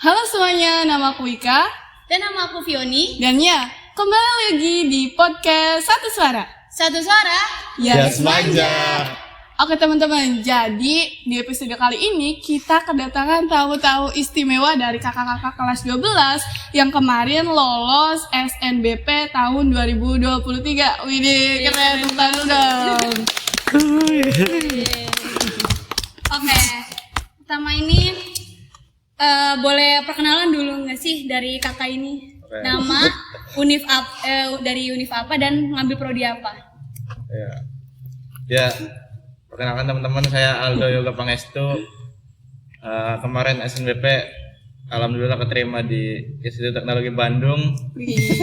Halo semuanya, nama aku Wika. Dan nama aku Fioni. Dan ya, kembali lagi di podcast Satu Suara. Satu suara. Yes, manja. Oke teman-teman, jadi di episode kali ini kita kedatangan tamu-tamu istimewa dari kakak-kakak kelas 12 yang kemarin lolos SNBP tahun 2023. Widih, keren, tepuk tangan dong. Oke, pertama ini boleh perkenalan dulu nggak sih dari kakak ini? Nama, dari univ apa dan ngambil prodi apa? Ya, perkenalkan teman-teman, saya Aldo Yoga Pangestu. Kemarin SNBP alhamdulillah keterima di Institut Teknologi Bandung.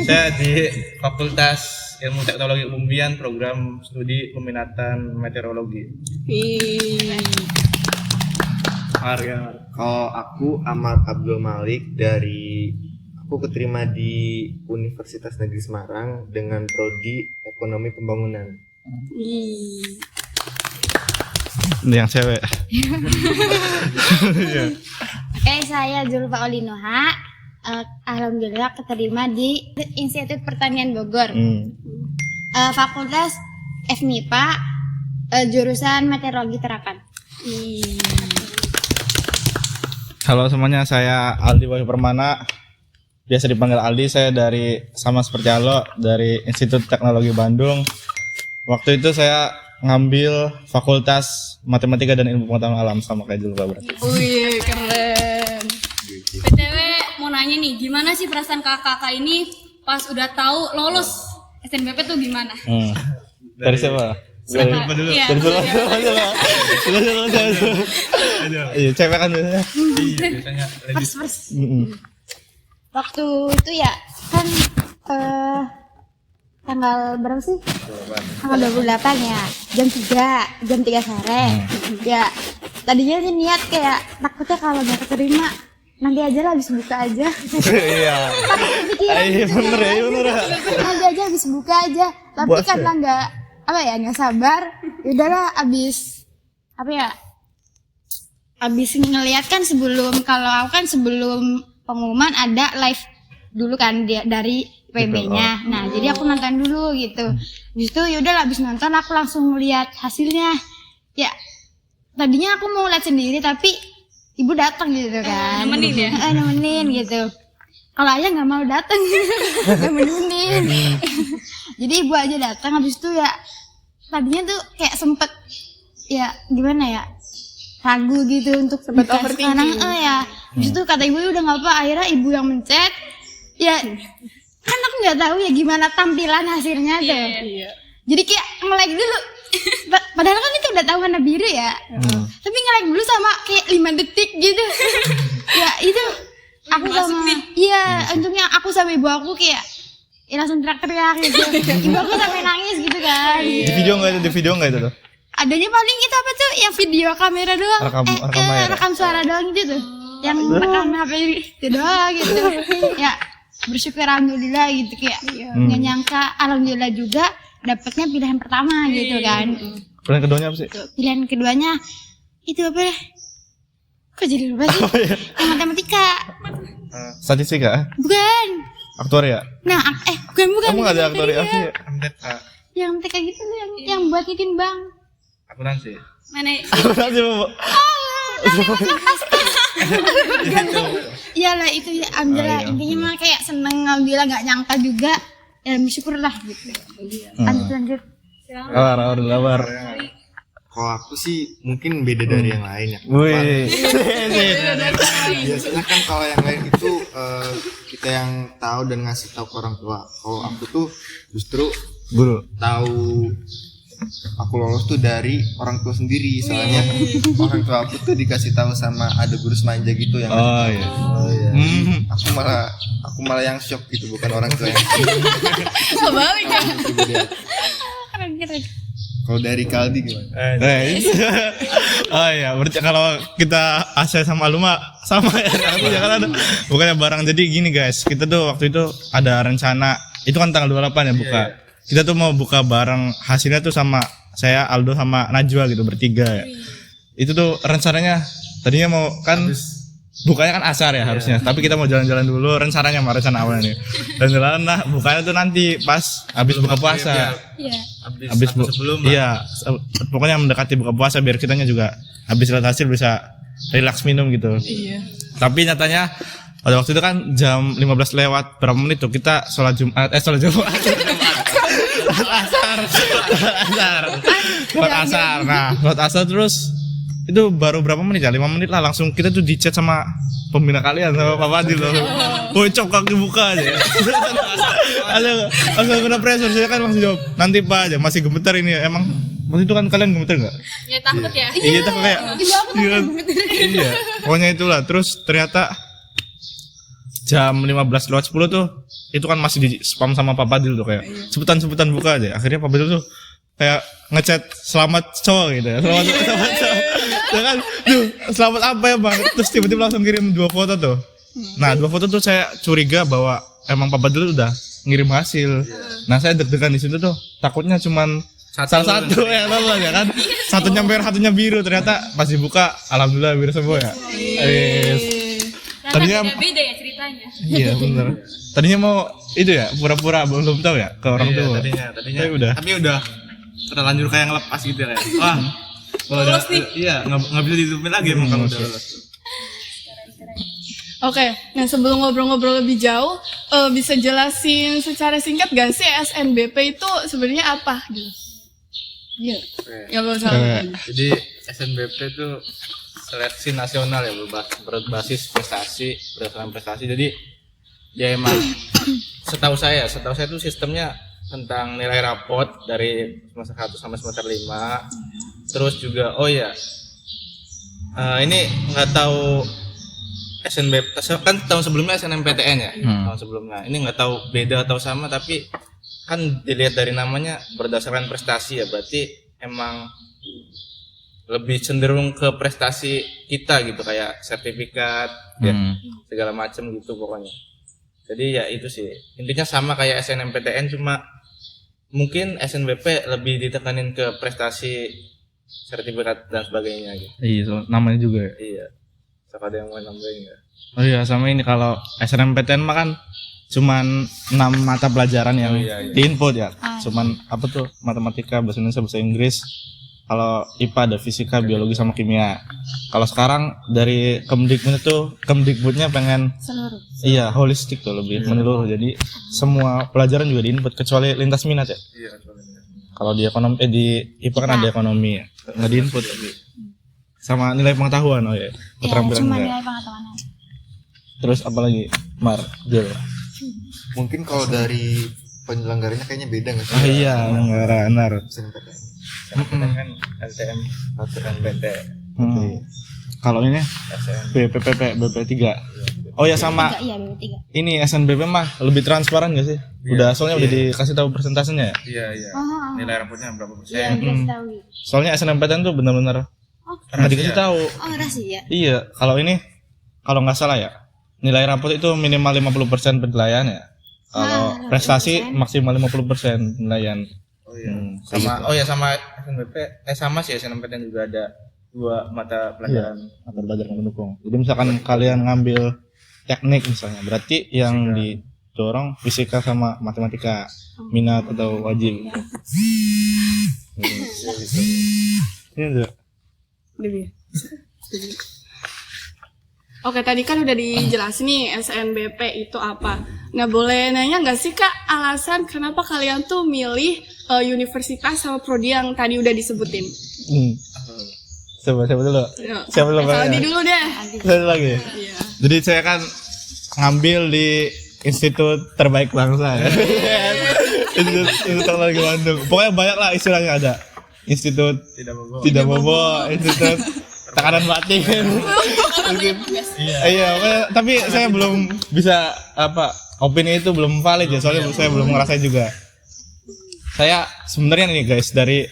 Saya di Fakultas Ilmu Teknologi Umbian, program studi peminatan meteorologi. Kalau aku Ahmad Abdul Malik aku keterima di Universitas Negeri Semarang dengan prodi Ekonomi Pembangunan. Yang cewek. Oke, saya Zulfa Olinoha. Alhamdulillah keterima di Institut Pertanian Bogor. Fakultas FMIPA, jurusan Meteorologi Terapan. Halo semuanya, saya Aldi Wahyu Permana. Biasa dipanggil Aldi. Saya sama seperti Aldo, dari Institut Teknologi Bandung. Waktu itu saya ngambil Fakultas Matematika dan Ilmu Pengetahuan Alam sama kayak Zulfa berarti. Wih, keren. PTW mau nanya nih, gimana sih perasaan kakak ini pas udah tahu lolos SNBP tuh gimana? Dari siapa? Dari Zulfa dulu. Iya, Dari Zulfa. Iya, cewek kan biasanya. Biasanya First. Waktu itu ya kan tanggal berapa sih? Tanggal 28 ya, jam 3 sore. Ya, tadinya sih niat kayak takutnya kalau nggak keterima nanti aja lah habis buka aja. Iya. Iya bener ya, bener. Nanti aja habis buka aja. Tapi karena nggak sabar, udahlah habis ngeliat kan sebelum pengumuman ada live dulu kan dari PB-nya. Nah, jadi aku nonton dulu gitu. Habis itu yaudah habis nonton aku langsung lihat hasilnya. Ya, tadinya aku mau lihat sendiri tapi ibu datang gitu kan. Nemenin ya? Nemenin gitu. Kalau ayah nggak mau datang, nggak menemenin. Jadi ibu aja datang. Habis itu ya tadinya tuh kayak sempet ya gimana ya, ragu gitu untuk Sempet dikasih overthinking. sekarang. Ya. Habis itu kata ibu udah nggak apa. Akhirnya ibu yang mencet. Ya kan aku nggak tahu ya gimana tampilan hasilnya tuh. Iya. Jadi kayak nge-like dulu. Padahal kan itu udah tahu warna biru ya. Tapi nge-like dulu sama kayak 5 detik gitu. Ya itu aku untungnya aku sama ibu aku kayak langsung teriak-teriak gitu. Ibu aku sampai nangis gitu kan. Di video enggak itu tuh? Adanya paling itu apa tuh yang video kamera doang. Rekam suara doang gitu tuh. Yang rekam HP itu doang gitu. Ya bersyukur alhamdulillah gitu, kayak nggak nyangka alhamdulillah juga dapatnya pilihan pertama gitu kan. Pilihan keduanya apa sih? Pilihan keduanya itu apa ya? Kok jadi lupa sih? Yang matematika. Statistika? Bukan. Aktuaria? Nah, bukan. Kamu nggak ada aktuaria apa sih? Yang MTK gitu loh, yang buat bikin bank. Akuntansi. Mana? Akuntansi Bu. Iyalah itu ya, alhamdulillah. Intinya mah kayak seneng, alhamdulillah nggak nyangka juga. Ya bersyukur lah gitu. Lanjut. Kabar. Kalau aku sih mungkin beda dari yang lain ya. Wih. Biasanya kan kalau yang lain itu kita yang tahu dan ngasih tahu ke orang tua. Kalau aku tuh justru Guru. tahu aku lolos tuh dari orang tua sendiri. Soalnya orang tua aku tuh dikasih tahu sama ada guru semanja gitu yang ngasih tahu. Oh iya. Aku malah yang shock gitu, bukan orang tua yang Kebalik ya. Keren. Kalau dari Kaldi gimana? Oh iya, berarti kalau kita Asya sama Aluma sama ya, aku jangan ada bukannya barang. Jadi gini guys, kita tuh waktu itu ada rencana, itu kan tanggal 28 ya buka. Kita tuh mau buka bareng, hasilnya tuh sama saya, Aldo sama Najwa gitu, bertiga ya. Itu tuh rencananya tadinya mau kan bukanya kan asar ya harusnya, tapi kita mau jalan-jalan dulu rencana awalnya nih. Dan jalan lah bukanya tuh nanti pas habis buka puasa. Iya. Habis sebelum iya, pokoknya mendekati buka puasa biar kitanya juga habis lihat hasil bisa relax minum gitu. Iya. Tapi nyatanya pada waktu itu kan jam 15 lewat berapa menit tuh kita sholat Jumat. Sholat asar. Nah, sholat asar terus itu baru berapa menit ya? 5 menit lah langsung kita tuh di-chat sama pembina kalian sama Pak Fadil loh. Woi, cok kaki buka aja. Langsung kena pressure, saya kan langsung jawab, nanti Pak aja, masih gemetar ini ya. Emang waktu itu kan kalian gemetar enggak? Ya takut ya. Iya, takut kayak. Iya. Pokoknya itulah. Terus ternyata jam 15 lewat 10 tuh itu kan masih di spam sama Pak Fadil tuh kayak sebutan buka aja. Akhirnya Pak Fadil tuh kayak ngechat selamat cowok gitu ya. Selamat cowok. Ya kan, duh, selamat apa ya Bang? Terus tiba-tiba langsung kirim 2 foto tuh. Nah, 2 foto tuh saya curiga bahwa emang Pak Fadil udah ngirim hasil. Nah, saya deg-degan di situ tuh. Takutnya cuman salah satu ya lolos ya kan. Satunya merah, satunya biru. Ternyata pas dibuka alhamdulillah biru semua ya. Tadinya beda ya ceritanya. iya bener. Tadinya mau itu ya pura-pura belum tahu ya ke orang tua. Tadinya tapi udah terlanjur kayak ngelepas gitu ya. Wah, Lulus nih. Iya, nggak bisa ditutupin lagi emang kalau udah lulus. Oke, nah sebelum ngobrol-ngobrol lebih jauh, bisa jelasin secara singkat gak sih SNBP itu sebenarnya apa gitu? Iya. Ya gak usah. Jadi SNBP itu seleksi nasional ya berbasis prestasi, berdasarkan prestasi. Jadi ya emang setahu saya itu sistemnya tentang nilai rapot dari semester 1 sampai semester 5. Terus juga ini nggak tahu SNBP kan tahun sebelumnya SNMPTN ya. Tahun sebelumnya. Ini nggak tahu beda atau sama, tapi kan dilihat dari namanya berdasarkan prestasi ya, berarti emang lebih cenderung ke prestasi kita gitu, kayak sertifikat ya segala macam gitu pokoknya. Jadi ya itu sih intinya sama kayak SNMPTN, cuma mungkin SNBP lebih ditekanin ke prestasi, sertifikat dan sebagainya gitu. Iya, so, namanya juga ya. Iya. So, ada yang mau nambahin nggak? Oh iya, sama ini kalau SNMPTN mah kan cuman 6 mata pelajaran yang diinput ya. Cuman apa tuh? Matematika, bahasa Indonesia, bahasa Inggris. Kalau IPA ada fisika, biologi sama kimia. Kalau sekarang dari Kemdikbudnya pengen Seluruh. iya, holistik tuh, lebih menyeluruh. Jadi semua pelajaran juga diinput kecuali lintas minat ya. Iya. Kalau di ekonomi di IPA kan ada ekonomi ya. Enggak diinput lagi. Sama nilai pengetahuan Ya, keterampilan cuma enggak. nilai pengetahuan. Terus apa lagi? Jel. Mungkin kalau dari penyelenggaranya kayaknya beda nggak sih? Ah iya, benar. SNMPTN. Kan LTM SNMPT. Kalau ini BP3. Oh ya sama Iya, BP3. ini SNBP mah lebih transparan gak sih? Udah soalnya udah dikasih tahu persentasenya ya. Iya. Oh, Nilai rapotnya berapa iya, persen? dikasih tahu. Soalnya SNMPTN tuh benar-benar nggak dikasih tahu. Oh, rahasia. Iya, kalau nggak salah ya, nilai rapot itu minimal 50% penilaian ya. Kalau prestasi maksimal 50% penilaian. Oh iya. Sama SNBP sama sih SNMPTN juga ada 2 mata pelajaran. Atau belajar mendukung. Jadi misalkan kalian ngambil teknik misalnya, berarti yang didorong fisika sama matematika, minat atau wajib. Ini enggak. Oke, tadi kan udah dijelasin nih SNBP itu apa. Nah, boleh nanya nggak sih Kak alasan kenapa kalian tuh milih universitas sama prodi yang tadi udah disebutin? Siapa dulu? Ya. Siapa dulu? Aldi dulu deh. Saya lagi. Iya. Jadi saya kan ngambil di Institut Terbaik Bangsa ya. Institut Teknologi Bandung. Pokoknya banyak lah istilahnya ada. Institut Tidak Bobo, Institut Tekanan Batin. Iya, tapi saya belum bisa opini itu belum valid ya, soalnya saya belum ngerasain juga. Saya sebenarnya nih guys, dari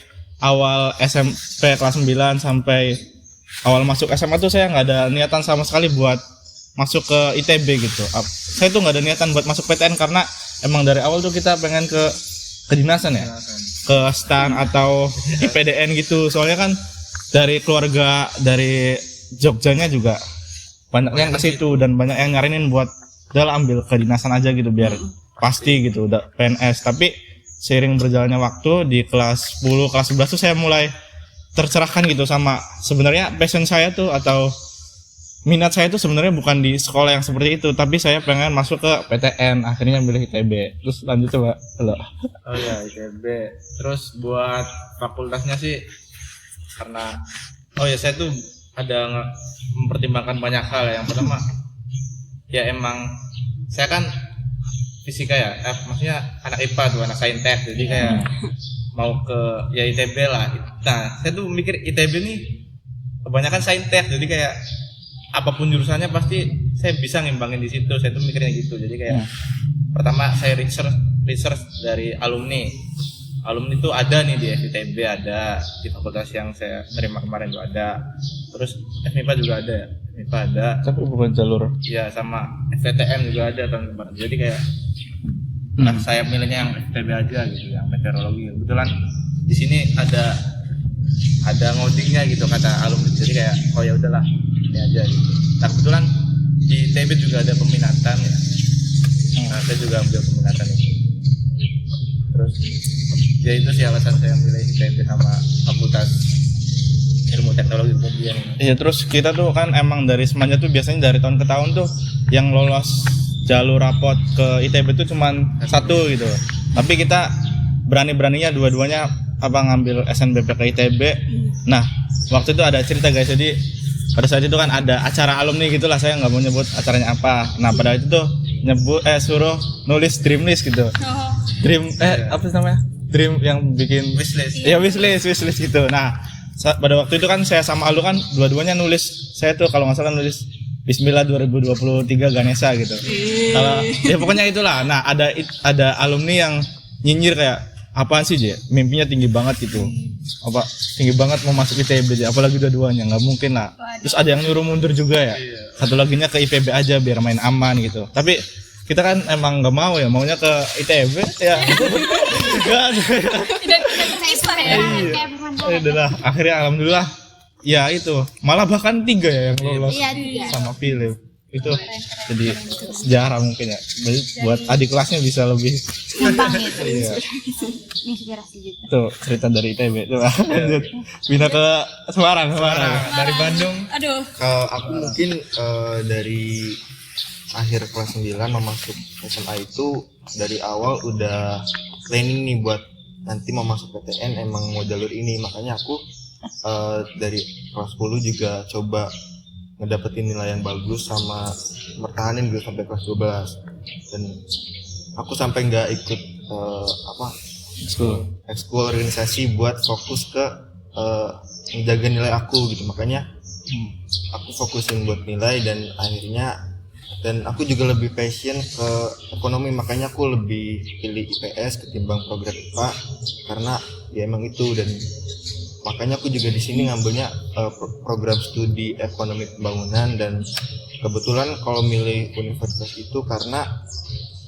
awal SMP kelas 9 sampai awal masuk SMA tuh saya nggak ada niatan sama sekali buat masuk ke ITB gitu. Saya tuh nggak ada niatan buat masuk PTN karena emang dari awal tuh kita pengen ke kedinasan ya, ke STAN atau IPDN gitu. Soalnya kan dari keluarga dari Jogjanya juga banyak yang ke situ dan banyak yang nyarinin buat udah lah ambil kedinasan aja gitu biar pasti gitu udah PNS. Tapi seiring berjalannya waktu di kelas 10 kelas 11 tuh saya mulai tercerahkan gitu sama sebenarnya passion saya tuh atau minat saya tuh sebenarnya bukan di sekolah yang seperti itu, tapi saya pengen masuk ke PTN, akhirnya milih ITB. Terus lanjut coba lo. Oh ya, ITB. Terus buat fakultasnya sih karena saya tuh ada mempertimbangkan banyak hal ya. Yang pertama ya emang saya kan fisika ya, maksudnya anak IPA tuh, anak saintek, jadi kayak mau ke ya ITB lah. Nah saya tuh mikir ITB nih kebanyakan saintek, jadi kayak apapun jurusannya pasti saya bisa ngimbangin di situ. Saya tuh mikirnya gitu. Jadi kayak pertama saya research dari alumni itu ada nih di FITB, ada di fakultas yang saya terima kemarin tuh ada. Terus FMIPA juga ada, FMIPA ada. Tapi bukan jalur. Iya, sama FPTM juga ada tahun kemarin. Jadi kayak saya milihnya yang FTB aja gitu, yang meteorologi. Kebetulan di sini ada ngodingnya gitu kata alumni. Jadi kayak ya udahlah ini aja gitu. Nah kebetulan di ITB juga ada peminatan ya. Nah saya juga ambil peminatan itu. Terus ya itu sih alasan saya milih ITB sama Fakultas Ilmu Teknologi Kemudian. Iya, terus kita tuh kan emang dari Semanja tuh biasanya dari tahun ke tahun tuh yang lolos jalur rapot ke ITB tuh cuman satu gitu. Tapi kita berani-beraninya dua-duanya ngambil SNBP ke ITB. Nah waktu itu ada cerita guys, jadi pada saat itu kan ada acara alumni gitulah, saya nggak mau nyebut acaranya apa. Nah pada itu tuh suruh nulis dream list gitu. Dream apa sih namanya? Dream yang bikin Wishlist. Iya wishlist gitu. Nah pada waktu itu kan saya sama Alu kan dua-duanya nulis. Saya tuh kalau nggak salah nulis Bismillah 2023 Ganesha gitu. Kalau ya pokoknya itulah. Nah ada alumni yang nyinyir kayak apaan sih Je? Mimpinya tinggi banget gitu. Tinggi banget mau masuk ITB, apalagi dua-duanya, nggak mungkin lah. Terus ada yang nyuruh mundur juga ya. Satu laginya ke IPB aja biar main aman gitu. Tapi kita kan emang nggak mau ya, maunya ke ITB ya. Tidak bisa ya. Ya udahlah, akhirnya alhamdulillah ya itu malah bahkan 3 ya yang lolos sama Philip. Itu jadi sejarah mungkin ya. Jadi buat adik kelasnya bisa lebih gampang gitu. Iya. Inspirasi juga. Tuh cerita dari ITB. Coba lanjut. Pindah ke Semarang. Dari Bandung. Aduh. Aku mungkin dari akhir kelas 9 mau masuk SMA itu dari awal udah planning nih buat nanti mau masuk PTN emang mau jalur ini. Makanya aku dari kelas 10 juga coba ngedapetin nilai yang bagus sama mertahanin gue sampai kelas 12. Dan aku sampai nggak ikut ekskul organisasi buat fokus ke menjaga nilai aku gitu. Makanya aku fokusin buat nilai dan aku juga lebih passion ke ekonomi, makanya aku lebih pilih IPS ketimbang program IPA karena ya emang itu. Dan makanya aku juga di sini ngambilnya program studi ekonomi pembangunan. Dan kebetulan kalau milih universitas itu karena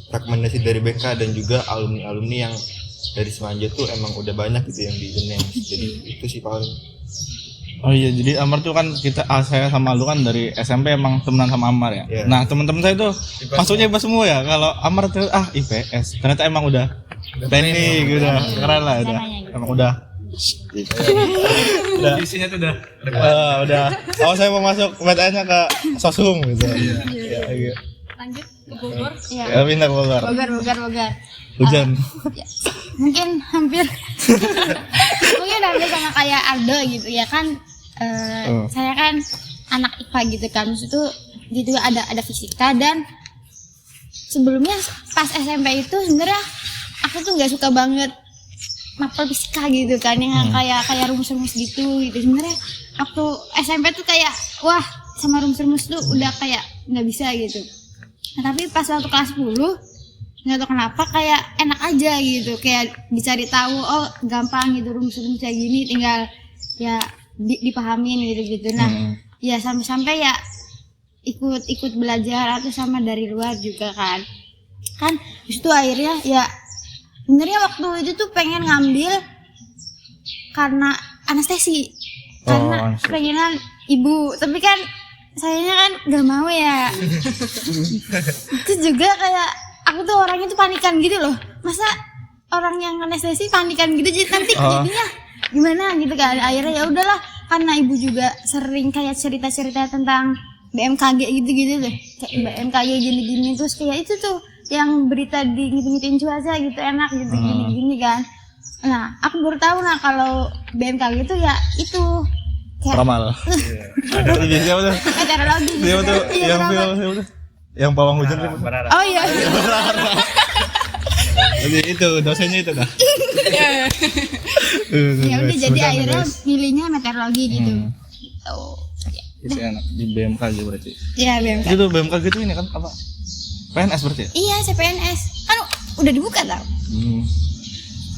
rekomendasi dari BK dan juga alumni yang dari Semanja tuh emang udah banyak gitu yang di UNES. Jadi itu sih paling. Oh iya, jadi Amar tuh kan saya sama lu kan dari SMP emang temenan sama Amar ya. Yeah. Nah teman-teman saya tuh masuknya IPA semua ya. Kalau Amar tuh IPS. Ternyata emang udah teknik, udah keren lah udah. Emang udah. Isinya tuh udah. Saya mau masuk PTN-nya ke Sosum gitu. Iya. Lanjut ke Bogor. Ya pindah ke Bogor. Bogor. Hujan. Mungkin hampir sama kayak Aldo gitu ya kan. Saya kan anak IPA gitu kan, itu gitu ada fisika. Dan sebelumnya pas SMP itu sebenarnya aku tuh nggak suka banget mapel fisika gitu kan, yang kayak rumus-rumus gitu sebenarnya. Waktu SMP tuh kayak wah sama rumus-rumus tuh udah kayak nggak bisa gitu. Nah, tapi pas waktu kelas 10 nggak tahu kenapa kayak enak aja gitu, kayak dicari tahu gampang gitu rumus-rumus kayak gini, tinggal ya dipahamin gitu. Nah ya sampai ya ikut belajar atau sama dari luar juga kan itu akhirnya ya sebenarnya waktu itu tuh pengen ngambil karena anestesi karena pengenan ibu, tapi kan sayanya kan gak mau ya. Itu juga kayak aku tuh orangnya tuh panikan gitu loh. Masa orang yang anestesi panikan gitu jadi nanti jadinya gimana gitu kan. Akhirnya ya udahlah, karena ibu juga sering kayak cerita-cerita tentang BMKG gitu-gitu deh. Kayak BMKG gini-gini, terus kayak itu tuh yang berita di ngitung-ngitung cuaca gitu enak gitu gini-gini kan. Nah, aku baru tahu nah kalau BMKG itu ya itu kayak Ramal. Ada siapa tuh? meteorologi gitu Siapa kan. tuh? Iya, Yang kenapa? film siapa tuh? Yang pawang hujan siapa tuh? Oh iya. Jadi itu dosennya itu dah. Ya udah jadi akhirnya pilihnya meteorologi gitu. Gitu. Itu enak di BMKG berarti. Ya BMKG. Itu BMKG itu ini kan apa? PNS berarti ya? Iya, CPNS. Kan udah dibuka tau.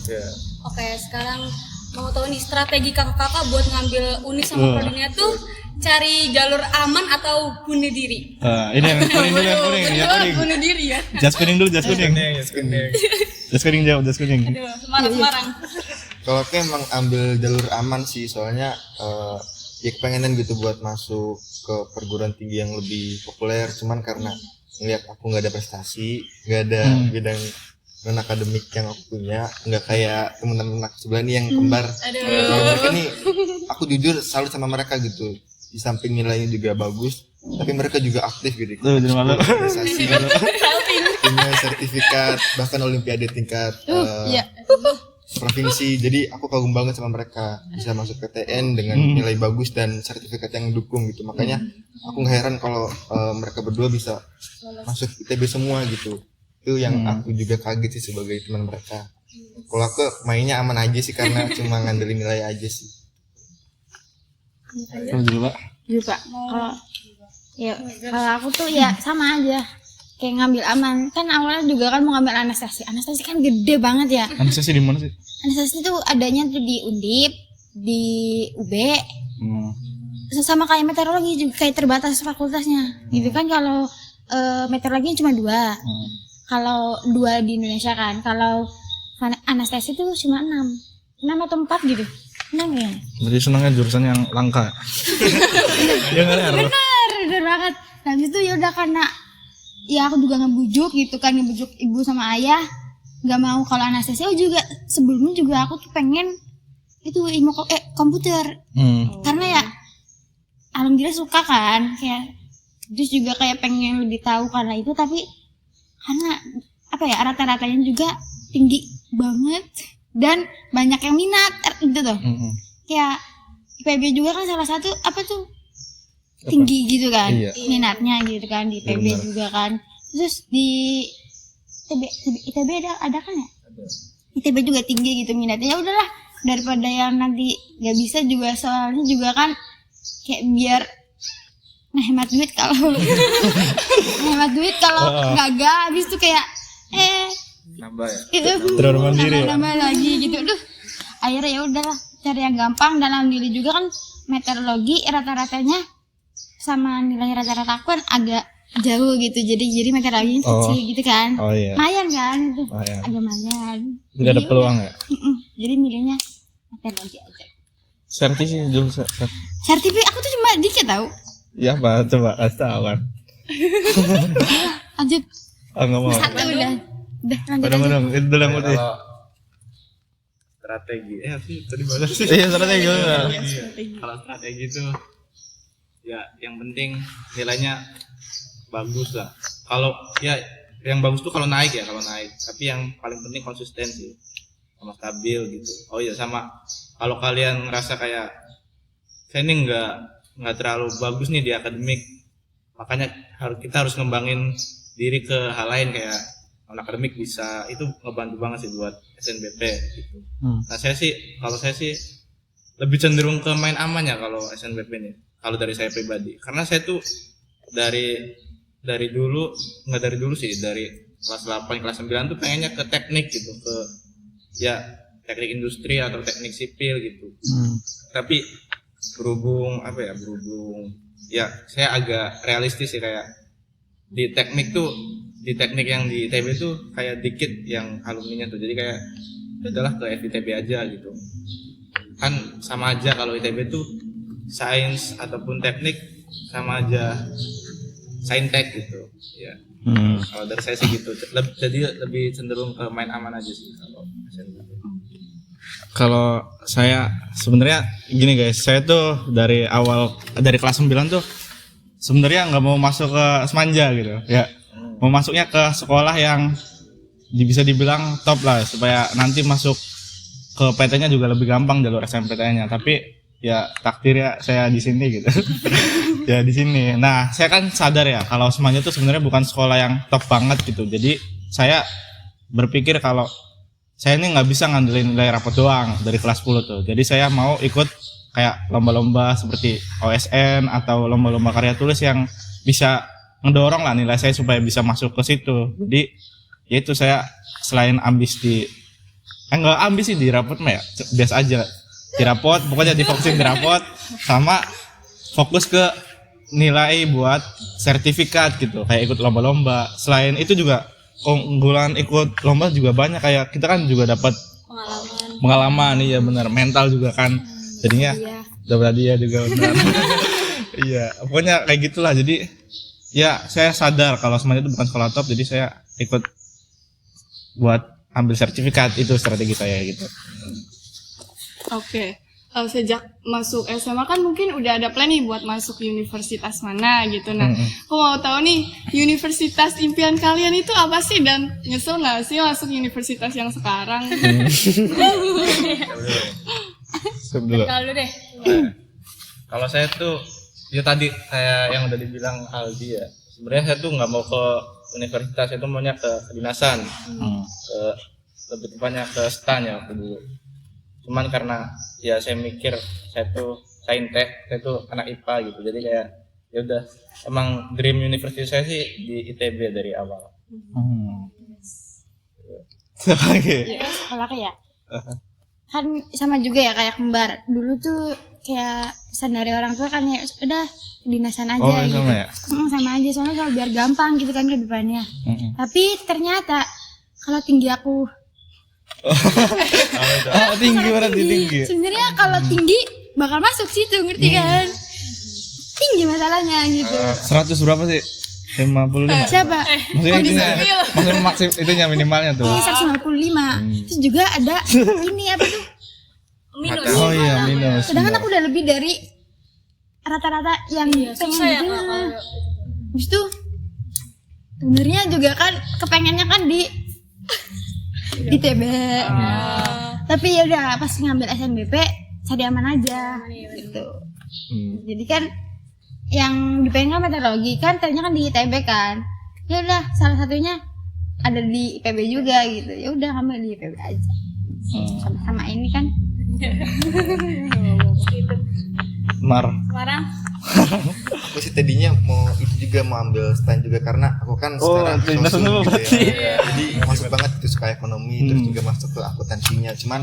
Ya. Oke, sekarang mau tahu nih strategi kakak-kakak buat ngambil univ sama prodinya tuh cari jalur aman atau bunuh diri? Ini yang kuning dulu, yang kuning, yang kuning. Bunuh diri ya. Jas kuning dulu, jas kuning. Jas kuning jawab, jas kuning. Aduh, Semarang. Kalau aku emang ambil jalur aman sih, soalnya ya kepengenan gitu buat masuk ke perguruan tinggi yang lebih populer, cuman karena ngeliat aku nggak ada prestasi, nggak ada bidang non akademik yang aku punya, nggak kayak teman-teman aku sebelah ini yang kembar. Kalau mereka nih, aku jujur salut sama mereka gitu. Di samping nilainya juga bagus, tapi mereka juga aktif gitu. Tuh, jadi malu. Prestasi, punya sertifikat, bahkan olimpiade tingkat provinsi. Jadi aku kagum banget sama mereka bisa masuk PTN dengan nilai bagus dan sertifikat yang dukung gitu. Makanya aku nggak heran kalau mereka berdua bisa masuk ITB semua gitu. Itu yang aku juga kaget sih sebagai teman mereka. Kalau aku mainnya aman aja sih karena cuma ngandelin nilai aja sih. Terus dulu Pak. Iya Pak. Kalau aku tuh ya sama aja. Kayak ngambil aman. Kan awalnya juga kan mau ngambil anestesi. Anestesi kan gede banget ya. Anestesi di mana sih? Anestesi tuh adanya tuh di Undip, di UB. Sama kayak meteorologi juga kayak terbatas fakultasnya. Gitu kan kalau meteorologi cuma 2. Kalau 2 di Indonesia kan. Kalau anestesi tuh cuma 6 atau 4 gitu. 6 ya. Jadi senangnya jurusan yang langka. Ya nggak Bener banget. Nah itu ya udah karena ya aku juga ngebujuk gitu kan, ngebujuk ibu sama ayah nggak mau kalau anestesi. Juga sebelumnya juga aku tuh pengen itu ilmu komputer karena ya alhamdulillah suka kan kayak, terus juga kayak pengen lebih tahu karena itu, tapi karena apa ya rata-ratanya juga tinggi banget dan banyak yang minat gitu tuh. Kayak IPB juga kan salah satu apa tuh tinggi gitu kan. Iya. Minatnya gitu kan di IPB juga kan. Terus di ITB ada kan ya? ITB juga tinggi gitu minatnya. Ya udahlah daripada yang nanti nggak bisa juga, soalnya juga kan kayak biar hemat duit kalau gagal habis tuh kayak Nambah ya. itu Terlalu mandiri ya? nambah lagi gitu. Akhirnya ya udahlah cari yang gampang, dan alhamdulillah juga kan meteorologi rata-ratanya sama nilai rata-rata aku kan agak jauh gitu, jadi meteorologi kecil gitu kan. Iya. Lumayan kan itu. Lumayan. Agak lumayan. Jadi ada peluang ya? Jadi milihnya meteorologi aja. Serti sih dulu. Sertifikat aku tuh cuma dikit tau. Ya Pak, coba kasih tahu kan. Lanjut. Nggak mau. Satu udah lanjut aja. Padang-padang itu dulu yang putih. Kalau strategi, tadi bahasa sih. Iya strategi. Kalau strategi itu ya yang penting nilainya bagus lah. Kalau ya yang bagus tuh kalau naik, tapi yang paling penting konsisten sih, sama stabil gitu. Oh iya, sama kalau kalian ngerasa kayak saya ini nggak terlalu bagus nih di akademik, makanya kita harus ngembangin diri ke hal lain kayak non akademik bisa, itu ngebantu banget sih buat SNBP gitu. Nah kalau saya sih lebih cenderung ke main aman ya kalau SNBP ini, kalau dari saya pribadi, karena saya tuh dari dulu dari kelas 8 kelas 9 tuh pengennya ke teknik gitu, ke ya teknik industri atau teknik sipil gitu. Tapi berhubung ya saya agak realistis sih, kayak di teknik yang di ITB tuh kayak dikit yang alumninya tuh, jadi kayak udahlah ke FITB aja gitu kan, sama aja kalau ITB tuh sains ataupun teknik sama aja saintek gitu ya. Kalau dari saya sih gitu, jadi lebih cenderung ke main aman aja sih kalau SNBP. Kalau saya sebenarnya gini guys, saya tuh dari kelas 9 tuh sebenarnya nggak mau masuk ke Semanja gitu ya, mau masuknya ke sekolah yang bisa dibilang top lah supaya nanti masuk ke PT-nya juga lebih gampang jalur SNMPTN-nya. Tapi ya takdir ya saya di sini gitu. Ya di sini. Nah, saya kan sadar ya kalau Semanja tuh sebenarnya bukan sekolah yang top banget gitu. Jadi saya berpikir kalau saya ini nggak bisa ngandelin nilai rapot doang dari kelas 10 tuh. Jadi saya mau ikut kayak lomba-lomba seperti OSN atau lomba-lomba karya tulis yang bisa ngedorong lah nilai saya supaya bisa masuk ke situ. Jadi ya itu saya selain ambis enggak ambis sih di rapot mah ya biasa aja di rapot, pokoknya difokusin di rapot sama fokus ke nilai buat sertifikat gitu, kayak ikut lomba-lomba. Selain itu juga keunggulan ikut lomba juga banyak, kayak kita kan juga dapat pengalaman. Iya benar, mental juga kan jadinya dapat hadiah juga benar. Iya pokoknya kayak gitulah. Jadi ya saya sadar kalau semuanya itu bukan sekolah top, jadi saya ikut buat ambil sertifikat. Itu strategi saya gitu. Oke. Sejak masuk SMA kan mungkin udah ada plan nih buat masuk universitas mana gitu. Nah, aku mau tahu nih universitas impian kalian itu apa sih, dan nyesel nggak sih masuk universitas yang sekarang? Kalau deh. Kalau saya tuh ya tadi kayak yang udah dibilang Aldi ya. Sebenarnya saya tuh nggak mau ke universitas, itu maunya ke kedinasan, ke lebih tepatnya ke STAN ya waktu dulu. Cuman karena ya saya mikir saya tuh saintek, saya tuh anak IPA gitu, jadi kayak ya udah, emang dream universitas saya sih di ITB dari awal. Sekolah kayak kan sama juga ya kayak kembar. Dulu tuh kayak pesan dari orang tua kan ya udah kedinasan aja gitu. Sama ya? Sama aja, soalnya kalau biar gampang gitu kan ke depannya. Tapi ternyata kalau tinggi aku tinggi berarti tinggi. sebenarnya kalau tinggi bakal masuk situ, ngerti kan? Tinggi masalahnya gitu. 100 berapa sih? 55. Siapa? Maksudnya maksudnya maksim itunya minimalnya tuh. Ini 155. Terus juga ada ini apa tuh? Minus. Oh iya, minus. Sedangkan aku udah lebih dari rata-rata yang pengen susah ya, gitu. Kak, kalau- Habis itu sebenarnya juga kan kepengennya kan di TB. Tapi ya udah pas ngambil SNBP cari aman aja gitu. Jadi kan yang dipengen kan meteorologi kan ternyata kan di ITB kan. Ya udah salah satunya ada di IPB juga gitu. Ya udah ngambil di IPB aja. Sama-sama ini kan. Sekarang Aku sih tadinya mau itu juga, mau ambil STAN juga karena aku kan sekarang kedinasan sosum dulu gitu berarti. ya. Jadi masuk banget itu suka ekonomi, terus juga masuk ke akuntansinya. Cuman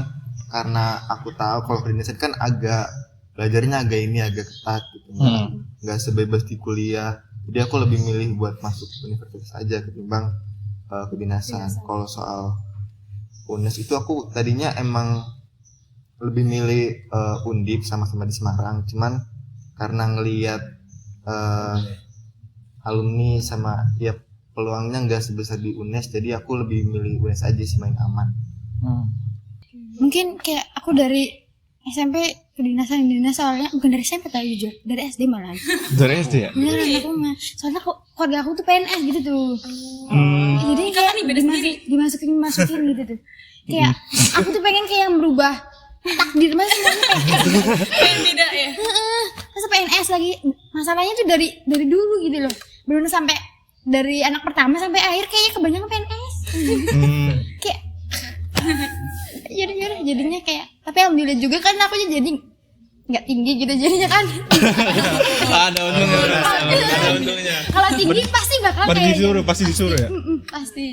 karena aku tahu kalau kedinasan kan agak belajarnya agak ketat gitu, nggak sebebas di kuliah. Jadi aku lebih milih buat masuk universitas aja ketimbang kedinasan. Kalau soal UNES itu aku tadinya emang lebih milih Undip, sama-sama di Semarang. Cuman karena ngelihat alumni sama ya peluangnya nggak sebesar di UNES, jadi aku lebih milih UNES aja sih, main aman. Mungkin kayak aku dari SMP kedinasan soalnya bukan dari SMP tadi jujur, dari SD malah. Dari SD ya? Beneran aku mah. Soalnya keluarga aku tuh PNS gitu tuh. Jadi kakak kayak nih beda sendiri. dimasukin gitu tuh. Kayak aku tuh pengen kayak merubah takdir mas semuanya PNS. pengen beda ya. Masa PNS lagi, masalahnya tuh dari dulu gitu loh. Belum sampai dari anak pertama sampai akhir kayaknya kebanyakan PNS. Kayak yaudah jadinya kayak, tapi alhamdulillah juga kan aku jadi nggak tinggi gitu jadinya kan. Ada untungnya. Kalau tinggi pasti bakal kayak Pasti disuruh ya? pasti.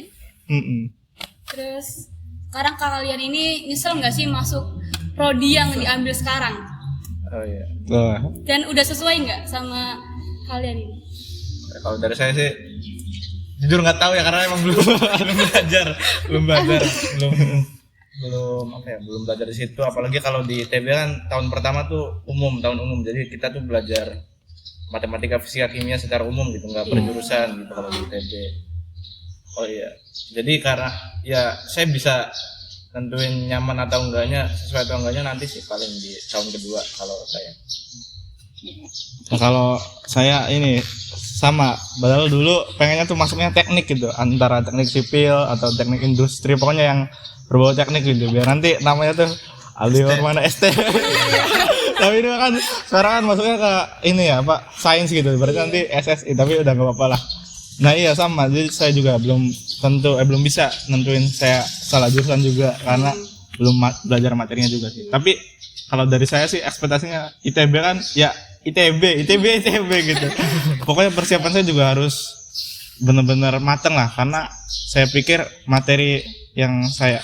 Terus sekarang kalian ini nyesel nggak sih masuk prodi yang diambil sekarang? Oh iya. Dan udah sesuai nggak sama kalian ini? Kalau dari saya sih jujur nggak tahu ya, karena emang belum belajar di situ. Apalagi kalau di ITB kan tahun pertama tuh tahun umum, jadi kita tuh belajar matematika, fisika, kimia secara umum gitu, nggak perjurusan gitu kalau di ITB. Oh iya, jadi karena ya saya bisa tentuin nyaman atau enggaknya, sesuai atau enggaknya nanti sih paling di tahun kedua kalau saya. Nah, kalau saya ini sama, padahal dulu pengennya tuh masuknya teknik gitu, antara teknik sipil atau teknik industri, pokoknya yang berbau teknik gitu, biar nanti namanya tuh Aldi Warmana ST. Tapi ini kan sekarang kan masuknya ke ini ya Pak, sains gitu, berarti nanti SSI, tapi udah nggak apa-apa lah. Nah iya sama, jadi saya juga belum bisa nentuin saya salah jurusan juga karena belum belajar materinya juga sih. Tapi kalau dari saya sih ekspektasinya ITB kan ya ITB gitu. Pokoknya persiapan saya juga harus benar-benar mateng lah, karena saya pikir materi yang saya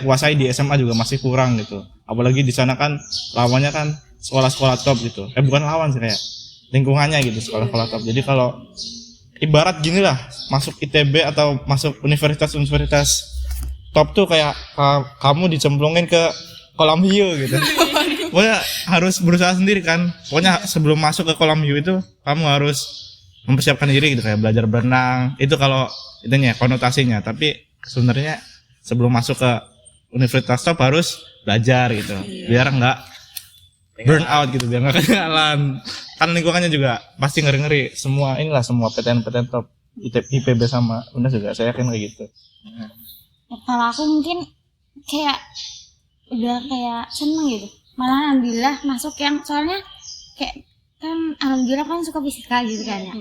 kuasai di SMA juga masih kurang gitu. Apalagi di sana kan lawannya kan sekolah-sekolah top gitu. Bukan lawan sih, kayak lingkungannya gitu, sekolah-sekolah top. Jadi kalau ibarat gini lah, masuk ITB atau masuk universitas top tuh kayak kamu dicemplungin ke kolam hiu gitu. Pokoknya harus berusaha sendiri kan. Pokoknya sebelum masuk ke kolam hiu itu kamu harus mempersiapkan diri gitu, kayak belajar berenang. Itu kalau itunya konotasinya. Tapi sebenarnya sebelum masuk ke universitas top harus belajar gitu. Biar enggak burn out gitu, biar enggak ketinggalan. Kan lingkungannya juga pasti ngeri-ngeri. Semua PTN top IPB sama UNES juga saya yakin kayak gitu. Kalau aku mungkin kayak udah kayak seneng gitu, malah alhamdulillah masuk yang soalnya kayak kan alhamdulillah kan suka fisika gitu kan ya.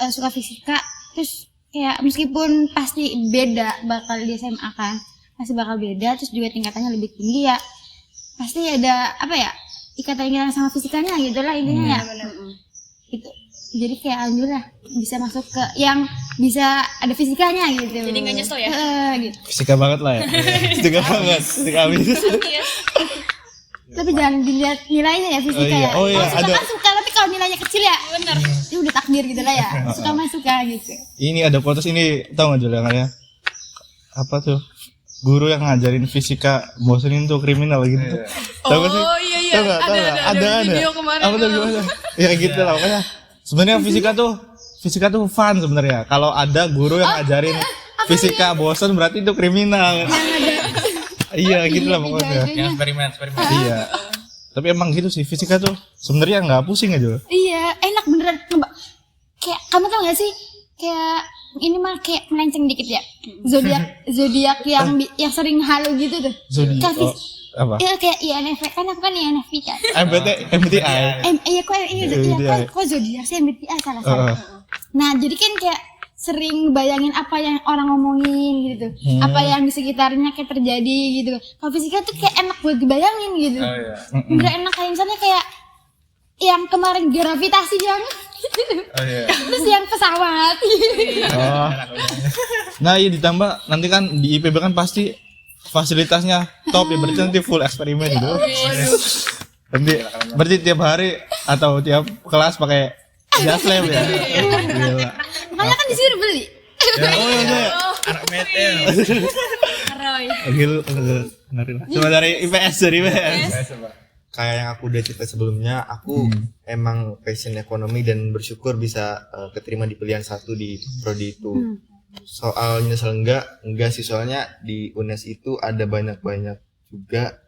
Suka fisika, terus kayak meskipun pasti beda bakal di SMA kan, masih bakal beda, terus juga tingkatannya lebih tinggi ya, pasti ada apa ya, ikatan sama fisikanya gitu lah intinya ya. Gitu. Jadi kayak alhamdulillah bisa masuk ke yang bisa ada fisikanya gitu. Jadi nggak nyesel ya? Gitu. Fisika banget lah ya. Fisika banget, fisika habis. Tapi jangan dilihat nilainya ya fisika ya. Oh iya, Kalau suka ada. kan suka, tapi kalau nilainya kecil ya Bener. itu udah takdir gitu lah ya. Suka mah suka gitu. Ini ada quotes ini, tahu nggak Jul yang kayak apa tuh? Guru yang ngajarin fisika bosenin tuh kriminal gitu. Tahu nggak sih? Oh iya iya. Tahu nggak? Ada video kemarin. Apa tuh gimana? Ya gitu lah pokoknya. Sebenarnya fisika tuh fun sebenarnya. Kalau ada guru yang ngajarin fisika bosen berarti itu kriminal. Iya gitu lah pokoknya. Yang eksperimen. Iya. Tapi emang gitu sih, fisika tuh sebenarnya nggak pusing aja. Iya, enak beneran. Kayak kamu tau gak sih? Kayak ini mah kayak melenceng dikit ya. Zodiak yang sering halu gitu tuh. Zodiak. Kayak Apa? iya kayak INFP kan aku kan INFP kan. MBTI. Kok zodiak sih MBTI salah. Nah, jadi kan kayak sering bayangin apa yang orang ngomongin gitu. Apa yang di sekitarnya kayak terjadi gitu. Kalau fisika tuh kayak enak buat dibayangin gitu. Oh iya. Udah enak kayak misalnya kayak yang kemarin gravitasi yang Oh iya. terus yang pesawat. Oh. Nah, iya ditambah nanti kan di IPB kan pasti fasilitasnya top ya, berarti nanti full eksperimen gitu. Nanti berarti tiap hari atau tiap kelas pakai jas lab ya. Gila. Makanya kan disuruh beli. Oh iya. Anak metel. Roy. Gila. Ngeri lah. Cuma dari IPS. Kayak yang aku udah cerita sebelumnya, aku emang passion ekonomi dan bersyukur bisa keterima di pilihan satu di prodi itu. Soal nyesel enggak sih, soalnya di UNES itu ada banyak juga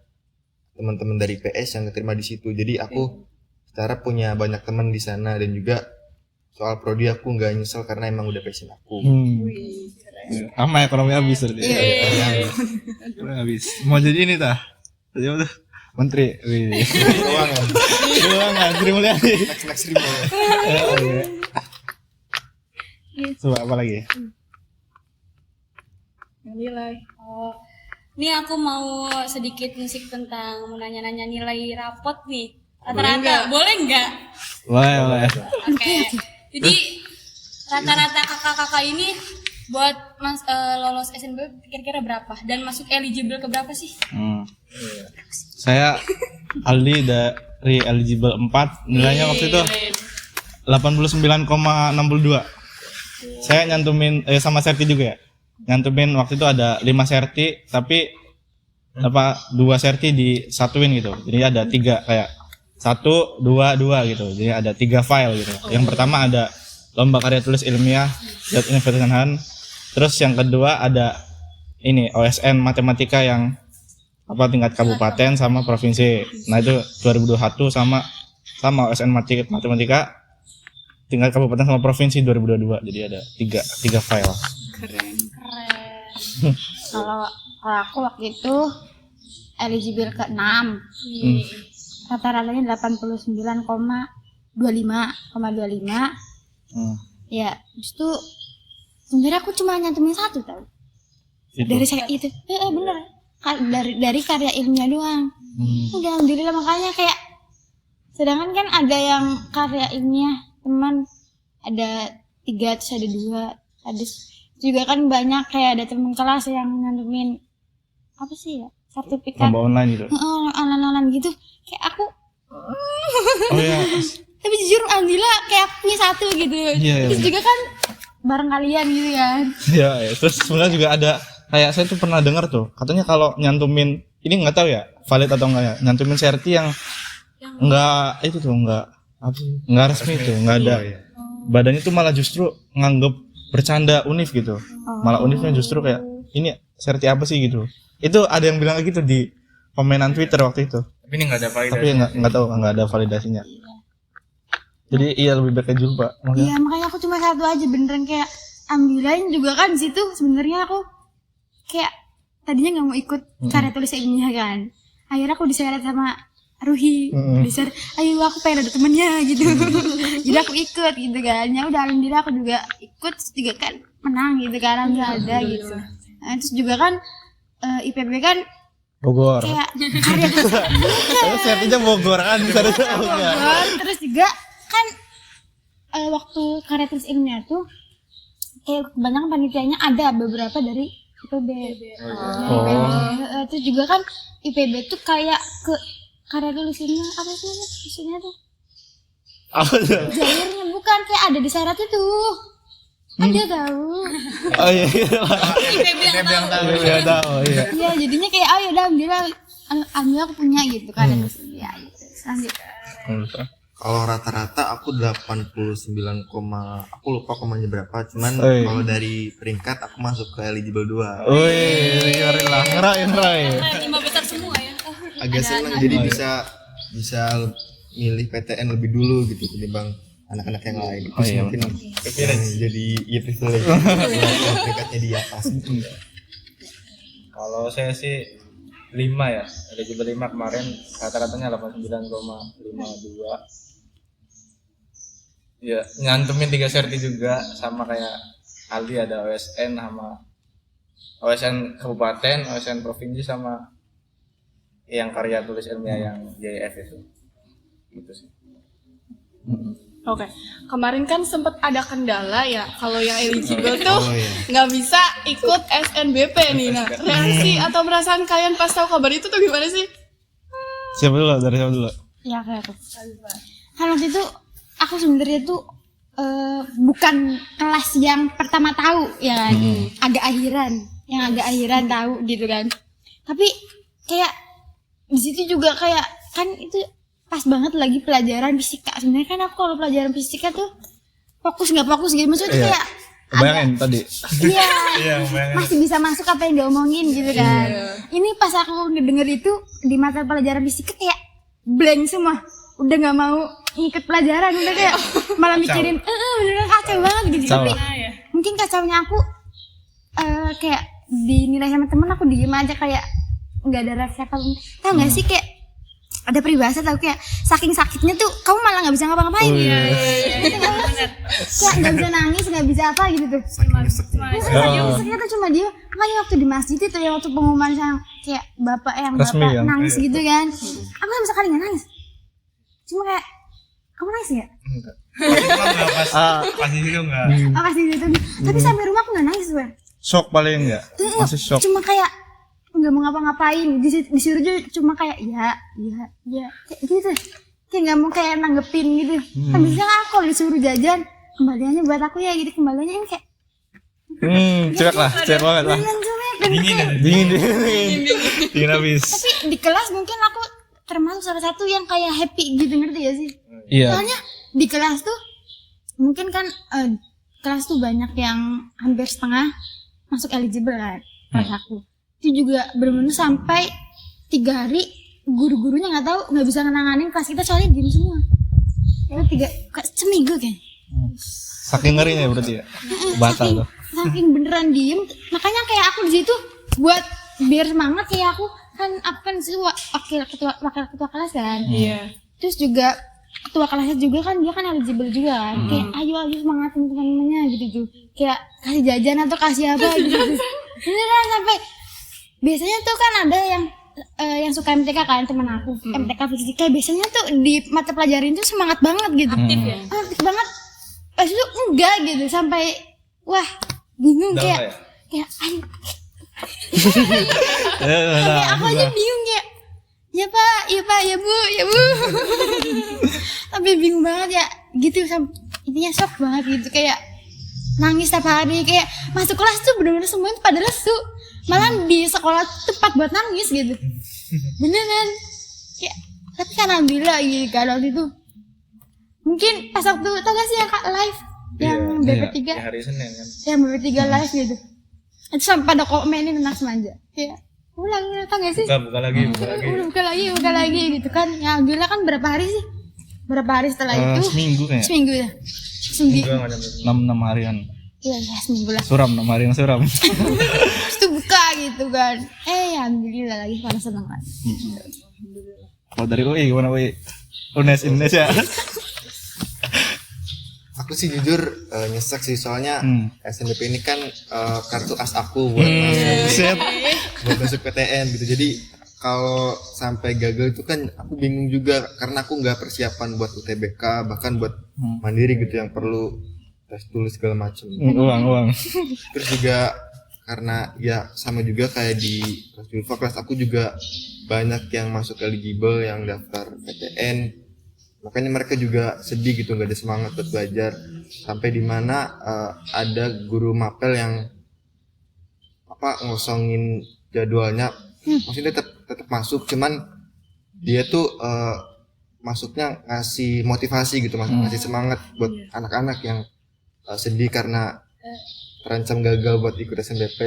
teman-teman dari PS yang keterima di situ. Jadi aku secara punya banyak teman di sana, dan juga soal prodi aku nggak nyesel karena emang udah passion aku. Sama ekonomi habis tadi. Iya. Habis. Mau jadi ini tah? Jadi apa tuh? Menteri. Wih. Keuangan. Sri Mulyani. Next Rimo. Coba apa lagi? Nilai. Oh, ini aku mau sedikit musik tentang mau nanya-nanya nilai rapot nih. Rata-rata boleh nggak? Boleh. Oke. Jadi rata-rata kakak-kakak ini buat lolos SNB kira-kira berapa? Dan masuk eligible ke berapa sih? Saya Aldi dari eligible 4, nilainya waktu itu 89,62. Saya nyantumin sama serti juga ya. Nyantumin waktu itu ada 5 serti, tapi 2 serti disatuin gitu. Jadi ada 3 kayak 1, 2, 2 gitu. Jadi ada 3 file gitu. Yang pertama ada lomba karya tulis ilmiah dan Universitas. Terus yang kedua ada ini OSN matematika yang tingkat kabupaten sama provinsi. Nah itu 2021 sama OSN matematika tingkat kabupaten sama provinsi 2022. Jadi ada 3 file. Kalau aku waktu itu eligible ke 6. Rata-ratanya 89,25. Ya, habis itu sebenarnya aku cuma nyantumin 1 tau. Itu. Dari saya itu. Bener. Dari karya ilmiah doang. Udah alhamdulillah, makanya kayak sedangkan kan ada yang karya ilmiah teman ada 3 terus ada 2. Ada juga kan banyak kayak ada teman kelas yang nyantumin apa sih ya? Sertifikat Lomba online gitu. online gitu. Kayak aku Oh iya. tapi jujur alhamdulillah kayak aku punya 1 gitu. Iya, Terus juga kan bareng kalian gitu kan. Iya, ya. Terus sebenarnya juga ada kayak saya tuh pernah dengar tuh, katanya kalau nyantumin ini nggak tahu ya valid atau enggak ya, nyantumin serti yang enggak itu tuh enggak apa sih? Enggak resmi tuh, enggak ada. Badannya tuh malah justru nganggep bercanda Univ gitu. Malah Univnya justru kayak ini serti apa sih gitu. Itu ada yang bilang gitu di komenan Twitter waktu itu. Tapi ini nggak ada validasi. Tapi nggak tahu, nggak ada validasinya. Jadi iya lebih baik kayak dulu Pak. Iya makanya aku cuma 1 aja beneran kayak ambilin juga kan di situ sebenarnya aku kayak tadinya nggak mau ikut karya tulis ilmiah kan. Akhirnya aku diseret sama Ruhi, diseret, ayo aku pengen ada temennya gitu. Jadi aku ikut gitu kan. Ya udah alhamdulillah aku juga ikut terus juga kan menang gitu kan, alhamdulillah ada gitu. Nah, terus juga kan IPB kan Bogor. kayak karya tulis Terus sertinya Bogor kan bisa ada Bogor. Terus juga kan waktu karya tulis ilmiah tuh kayak kebanyakan panitianya ada beberapa dari IPB. Terus juga kan IPB tuh kayak ke karya tulis ilmiah apa sih maksudnya tuh? Apa tuh? Jalurnya bukan kayak ada di syarat itu. Ada tahu. Oh iya. IPB yang tahu. Iya tahu, iya. Iya jadinya kayak oh yaudah alhamdulillah aku punya gitu karya tulis ilmiah gitu. Selanjutnya. Kalau rata-rata aku 89, aku lupa komanya berapa, cuman Oi. kalau dari peringkat aku masuk ke eligible 2. Wih, keren lah, ngerai. 5 besar semua ya. Agak senang jadi bisa milih PTN lebih dulu gitu ketimbang anak-anak yang lain. Terus iya, mungkin jadi privilege peringkatnya di atas. Kalau saya sih 5 ya, eligible 5 kemarin rata-ratanya 89,52. Ya, nyantumin 3 serti juga sama kayak Aldi, ada OSN sama OSN kabupaten, OSN provinsi sama yang karya tulis ilmiah yang JF itu. Gitu sih. Oke, kemarin kan sempat ada kendala ya kalau yang eligible tuh nggak bisa ikut SNBP nih. Nah, reaksi atau perasaan kalian pas tahu kabar itu tuh gimana sih? Siapa dulu? Dari siapa dulu? Ya kayak aku. Kan waktu itu aku sebenarnya tuh bukan kelas yang pertama tahu ya kan, agak akhiran tahu gitu kan. Tapi kayak di situ juga kayak kan itu pas banget lagi pelajaran fisika. Sebenarnya kan aku kalau pelajaran fisika tuh nggak fokus gitu, maksudnya tuh kayak Bayangin tadi. iya masih bisa masuk apa yang diomongin gitu kan. Ini pas aku ngedenger itu di mata pelajaran fisika kayak blank semua, udah nggak mau ngikut pelajaran, udah kayak malah mikirin beneran kacau banget gitu. Tapi mungkin kacaunya aku kayak dinilai sama temen, aku diem aja kayak nggak ada reaksi apa. Tahu nggak sih kayak ada peribahasa tau kayak saking sakitnya tuh kamu malah nggak bisa ngapa-ngapain. Kayak nggak bisa nangis, nggak bisa apa gitu tuh. Nyeseknya tuh cuma dia. Makanya waktu di masjid itu ya, waktu pengumuman yang kayak bapak Resmi, bapak kan? nangis gitu kan, aku sama sekali nggak nangis. Cuma kayak kamu nangis nggak? Pas di situ enggak. Makasih gitu. Tapi sampai rumah aku nggak nangis gue. Shock paling enggak? Masih shock. Cuma kayak nggak mau ngapa-ngapain, disuruh aja cuma kayak ya kayak gitu, kayak nggak mau kayak nanggepin gitu. Kan biasanya aku kalau disuruh jajan kembaliannya buat aku ya gitu, kembaliannya ini kayak Cuek banget lah. dengan cuek dan kayak Dingin habis. tapi di kelas mungkin aku termasuk salah satu yang kayak happy gitu, ngerti gak sih? Iya. Soalnya di kelas tuh mungkin kan kelas tuh banyak yang hampir setengah masuk eligible kan kelas aku. Itu juga bener-bener sampai 3 hari guru-gurunya nggak bisa nanganin kelas kita soalnya diem semua. Ya 3 seminggu kan. Saking ngerinya berarti ya. Batal tuh. Saking beneran diem, makanya kayak aku di situ buat biar semangat kayak aku kan wakil ketua kelas kan. Iya. Terus juga ketua kelasnya juga kan dia kan eligible juga kan. Kayak ayo semangatin teman-temannya gitu tuh. Kayak kasih jajan atau kasih apa gitu. Beneran sampai biasanya tuh kan ada yang suka MTK kan teman aku. MTK fisika biasanya tuh di mata pelajaran tuh semangat banget gitu. Aktif ya. Aktif banget. Pas itu enggak gitu sampai wah bingung kayak ayo kayak aku aja bingung kayak ya pak ya bu sampai bingung banget ya gitu intinya shock banget gitu kayak nangis setiap hari kayak masuk kelas tuh bener-bener semuanya pada lesu malah di sekolah tempat buat nangis gitu beneran kayak tapi kan alhamdulillah gitu kan waktu itu mungkin pas waktu tau gak sih yang kak live yang BP3 Ya, hari Senin kan. yang BP3 live gitu itu sampai pada komenin anak semanja kayak ulang tau gak sih Buka lagi. buka lagi gitu kan ya alhamdulillah kan berapa hari setelah itu Seminggu kayaknya. seminggu ya seminggu Enggak ada. 6 harian. iya ya seminggu lah Suram 6 harian suram. terus itu buka gitu kan alhamdulillah lagi pada seneng kan Kalau dari UI gimana UI? UNES Indonesia. Aku sih jujur nyesek sih soalnya SNBP ini kan kartu as aku Set. buat masuk PTN gitu. Jadi kalau sampai gagal itu kan aku bingung juga karena aku nggak persiapan buat UTBK bahkan buat mandiri gitu yang perlu tes tulis segala macam. Uang. Terus juga karena ya sama juga kayak di kelas Julfa kelas aku juga banyak yang masuk eligible yang daftar PTN. Makanya mereka juga sedih gitu, nggak ada semangat buat belajar sampai di mana ada guru mapel yang ngosongin jadwalnya, maksudnya tetap masuk, cuman dia tuh masuknya ngasih motivasi gitu, ngasih semangat buat anak-anak yang sedih karena terancam gagal buat ikut SNBP.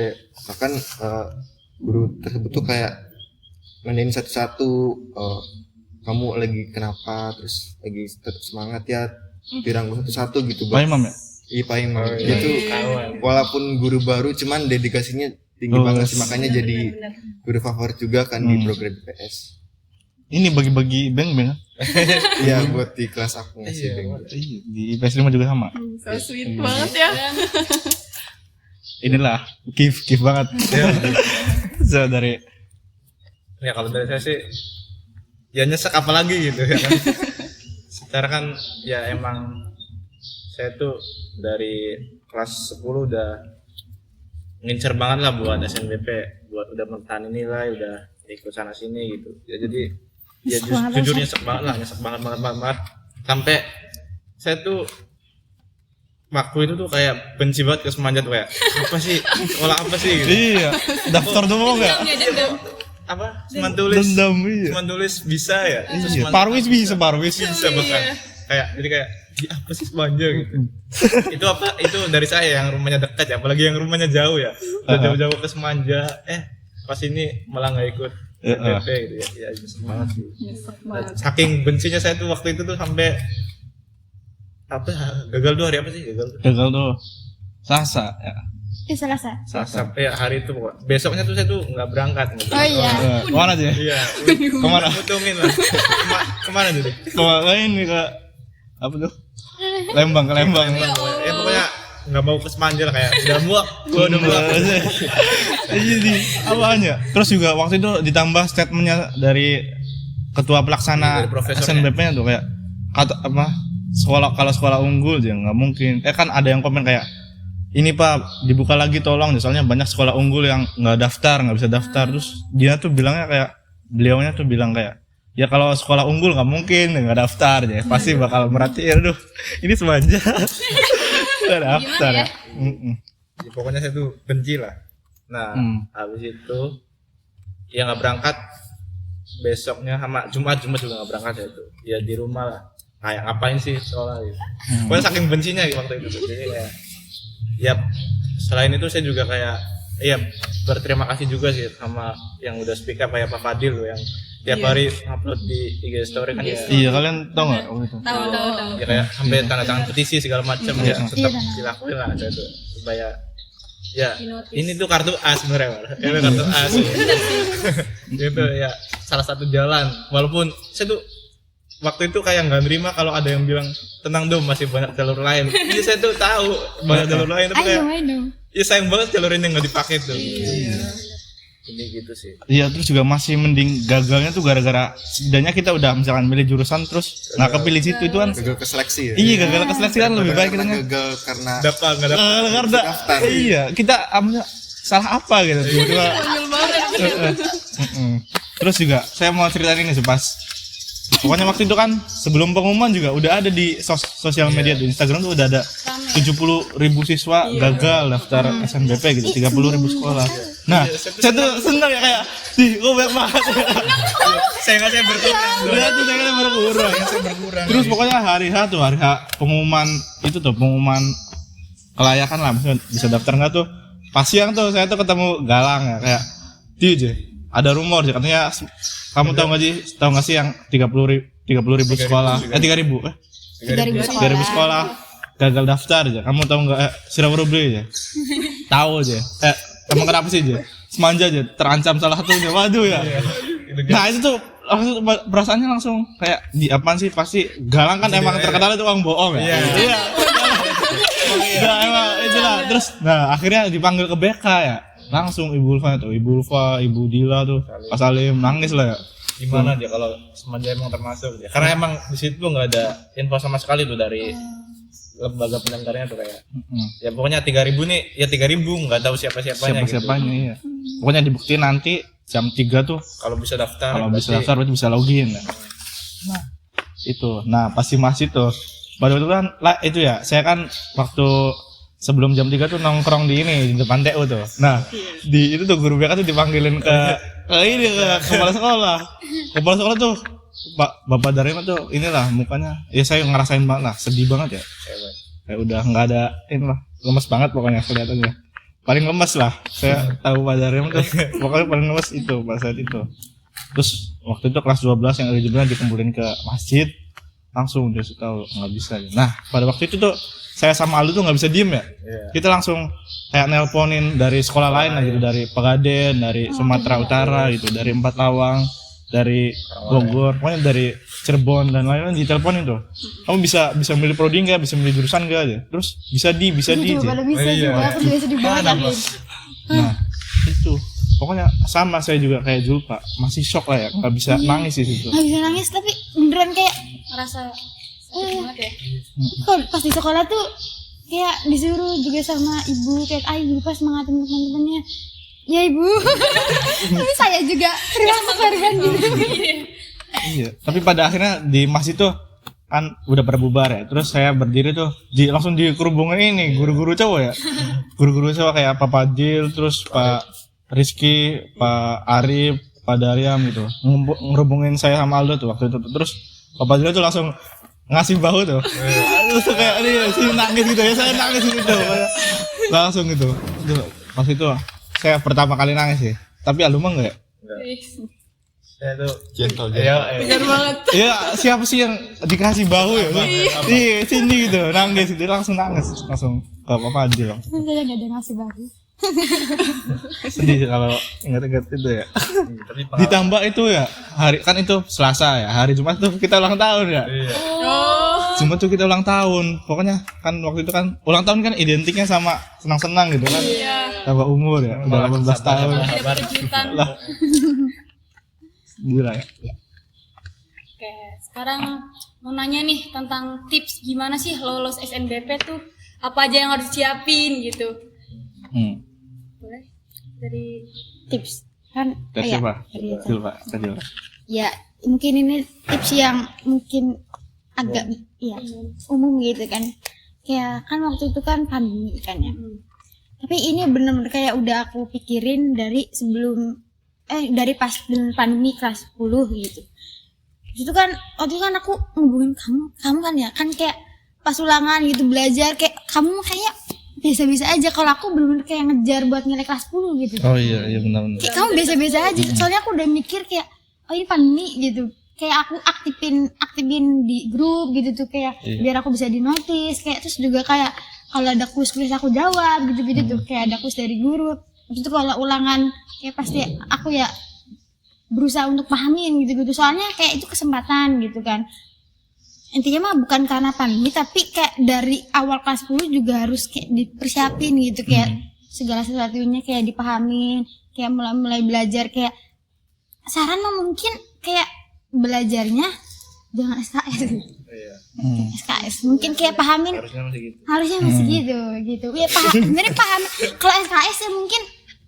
Bahkan guru tersebut tuh kayak nanyain satu-satu, kamu lagi kenapa, terus lagi tetap semangat ya, dirangkul satu-satu gitu. Pak Imam ya? Iya Pak Imam. Itu walaupun guru baru cuman dedikasinya tinggi banget sih, makanya jadi guru favorit juga kan di program BPS. Ini bagi-bagi bank. Iya buat di kelas aku ngasih bank. Di IPS 5 juga sama. So sweet banget ya. Inilah gift banget. So dari Ya kalau dari saya sih ya nyesek apalagi gitu ya kan. Secara kan ya emang saya tuh dari kelas 10 udah ngincer banget lah buat SNBP, buat udah bertahan nilai, udah ikut sana sini gitu. Ya jadi ya jujur nyesek banget sampai saya tuh waktu itu tuh kayak benci banget ke Semanjat, kayak apa sih sekolah apa sih gitu. iya, daftar dulu enggak? Apa cuman tulis Dendam, iya. cuman tulis bisa ya. Terus Iya. cuman- Parwis bisa. bahkan kayak jadi kayak "Ih, apa sih Semanja gitu. Itu apa itu dari saya yang rumahnya dekat ya, apalagi yang rumahnya jauh ya, udah jauh-jauh ke Semanja, pas ini malah nggak ikut PPP gitu ya nyesek banget sih. Dan saking bencinya saya tuh waktu itu tuh sampai apa gagal 2 hari apa sih Gagal tuh. Selasa ya. itu Selasa sampai hari itu pokoknya. Besoknya tuh saya tuh nggak berangkat. oh iya Kemana aja? Iya, Kemana? utungin lah. Kemana jadi? Ini ke apa tuh? Lembang. Ya pokoknya nggak mau ke Semanja lah, kayak udah muak. Gua udah muak. Jadi apanya? Terus juga waktu itu ditambah statementnya dari ketua pelaksana Dari profesornya. SNBP-nya tuh kayak kata apa? Kalau sekolah unggul ya nggak mungkin. Kan ada yang komen kayak ini Pak dibuka lagi tolong, soalnya banyak sekolah unggul yang nggak bisa daftar. Terus dia tuh bilangnya kayak beliaunya tuh bilang kayak ya kalau sekolah unggul nggak mungkin nggak daftar ya, pasti bakal merhatiin. Aduh ini Semanja nggak daftar ya. Ya, pokoknya saya tuh benci lah. Nah habis itu ya nggak berangkat besoknya sama Jumat juga nggak berangkat ya itu. Ya di rumah lah. Kayak ngapain sih sekolah gitu. Pokoknya saking bencinya waktu itu. Jadi kayak ya selain itu saya juga kayak ya berterima kasih juga sih sama yang udah speak up kayak Pak Fadil loh yang tiap hari upload di IG story kan ya. Iya, kalian tahu nggak waktu itu? Tahu. Ya kayak sampai tanda tangan petisi segala macam ya tetap dilakuin lah itu supaya ya ini tuh kartu A sebenarnya Pak. Ini kartu A sih. Itu ya salah satu jalan walaupun saya tuh waktu itu kayak nggak nerima kalau ada yang bilang tenang dong masih banyak jalur lain. Jadi saya tuh tahu banyak jalur lain tapi kayak I know. ya sayang banget jalur ini nggak dipakai tuh. Ini gitu sih. Iya, terus juga masih mending gagalnya tuh gara-gara setidaknya kita udah misalkan milih jurusan terus nggak kepilih situ itu kan. Gagal ke seleksi ya. Iya, gagal ke seleksi kan lebih baik kitanya. Gagal karena Dapat nggak dapat. Karena iya, kita amnya salah apa gitu tiba-tiba. Terus juga saya mau ceritain ini sih pas pokoknya waktu itu kan sebelum pengumuman juga udah ada di sosial media di Instagram tuh udah ada 70.000 siswa gagal daftar SNBP gitu, 30.000 sekolah. Nah, saya tuh senang ya kayak, kok banyak banget. Saya berkurang. Udah tuh saya berkurang. Terus pokoknya hari H pengumuman itu tuh pengumuman kelayakan lah, maksudnya bisa daftar nggak tuh. Pas siang tuh saya tuh ketemu Galang ya kayak, aja ada rumor sih katanya kamu tahu nggak sih yang 30.000 sekolah 3.000 sekolah gagal daftar aja. Kamu tahu nggak Sirawurubri aja tahu aja emang kenapa sih aja semanja aja terancam salah satunya. Waduh ya. Nah itu tuh langsung perasaannya langsung kayak di apaan sih, pasti Galang kan emang terkenal itu orang bohong ya. Iya. Nah emang itulah. Terus nah akhirnya dipanggil ke BK ya. Langsung Ibu Ulfa, Ibu Dila tuh, Pak Salim nangis lah ya. Gimana aja kalau semanja emang termasuk ya. Karena emang di situ nggak ada info sama sekali tuh dari lembaga pendaftarnya tuh kayak. Ya pokoknya 3.000 nih, ya 3.000 nggak tahu siapa-siapanya gitu. Iya. Pokoknya dibuktiin nanti jam 3 tuh kalau bisa daftar. Kalau bisa daftar berarti bisa login. Nah, itu. Nah, pasti masih tuh. Pada waktu itu kan itu ya, saya kan waktu sebelum jam 3 tuh nongkrong di depan TU tuh. Nah, di itu tuh guru BK tuh dipanggilin ke kepala sekolah. Kepala sekolah tuh Bapak Darima tuh inilah mukanya. Ya saya ngerasain banget lah, sedih banget ya. Kayak udah nggak ada inilah, lemes banget pokoknya kelihatannya. Paling lemes lah. Saya tahu Pak Darima tuh pokoknya paling lemes itu pada saat itu. Terus waktu itu kelas 12 yang eligible dikumpulin ke masjid, langsung dia tahu nggak bisa. Nah, pada waktu itu tuh saya sama Aldo tuh nggak bisa diem ya. Kita langsung kayak nelponin dari sekolah lain lah gitu, dari Pegadaian, dari Sumatera Utara gitu, dari Empat Lawang, dari Bogor, pokoknya dari Cirebon dan lain-lain diteleponin tuh. Kamu bisa milih prodi nggak, bisa milih jurusan nggak aja. Terus bisa di Pada bisa juga, aku juga sedih banget. Nah itu pokoknya sama saya juga kayak Julpa, masih shock lah ya, nggak bisa nangis di situ. Nggak bisa nangis tapi beneran kayak Ngerasa sakit banget ya. kok pas di sekolah tuh kayak disuruh juga sama ibu kayak ibu pas semangatin teman-temannya. Ya ibu, tapi saya juga termasuk korban gitu. Iya, tapi pada akhirnya di masjid tuh kan udah pada bubar ya. Terus saya berdiri tuh langsung dikerubungin ini guru-guru cowok ya. Guru-guru cowok kayak Pak Fadil, terus Pak Rizky, Pak Arif, Pak Daryam gitu. Ngerubungin saya sama Aldo tuh waktu itu. Terus Pak Fadil tuh langsung ngasih bahu tuh. Terus kayak sini nangis gitu ya. Saya nangis gitu. Langsung gitu. Pas itu saya pertama kali nangis sih. Tapi Aldo mah enggak ya? Saya tuh gentle. Bener banget. Iya, siapa sih yang dikasih bahu ya? Iya, sini gitu, nangis, dia langsung nangis, langsung ke Pak Fadil. Saya nggak ada ngasih bahu. Sedih kalau ingat-ingat itu ya. tapi Ditambah itu ya, hari kan itu Selasa ya, hari Jumat tuh kita ulang tahun ya. Jumat tuh kita ulang tahun, pokoknya kan waktu itu kan ulang tahun kan identiknya sama senang-senang gitu kan. Tambah umur ya, udah 18 tahun. Ada kejutan. Lah. Gila ya. Oke, sekarang mau nanya nih tentang tips gimana sih lolos SNBP tuh, apa aja yang harus siapin gitu. Boleh? Dari Tips kan Dari ya, siapa? dari Silva. ya mungkin ini tips yang mungkin agak ya umum gitu kan, kayak kan waktu itu kan pandemi kan ya, tapi ini bener-bener kayak udah aku pikirin dari sebelum dari pas pandemi kelas 10 gitu. Itu kan waktu itu kan aku ngubungin kamu kan ya kan kayak pas ulangan gitu belajar kayak kamu kayak biasa-biasa aja, kalau aku bener-bener kayak ngejar buat nilai kelas 10 gitu. Oh iya benar-benar. Kayak kamu biasa-biasa aja, soalnya aku udah mikir kayak oh ini pandemi gitu. Kayak aku aktifin di grup gitu tuh kayak biar aku bisa dinotis, kayak terus juga kayak kalau ada kuis aku jawab gitu-gitu tuh, kayak ada kuis dari guru. Terus itu kalau ulangan kayak pasti aku ya berusaha untuk pahamin gitu-gitu, soalnya kayak itu kesempatan gitu kan. Intinya mah bukan karena pandemi, tapi kayak dari awal kelas 10 juga harus kayak dipersiapin gitu, kayak segala sesuatunya kayak dipahamin, kayak mulai belajar. Kayak saran mah mungkin kayak belajarnya jangan SKS SKS mungkin kayak pahamin harusnya masih gitu ya sebenarnya paham. Kalau SKS ya mungkin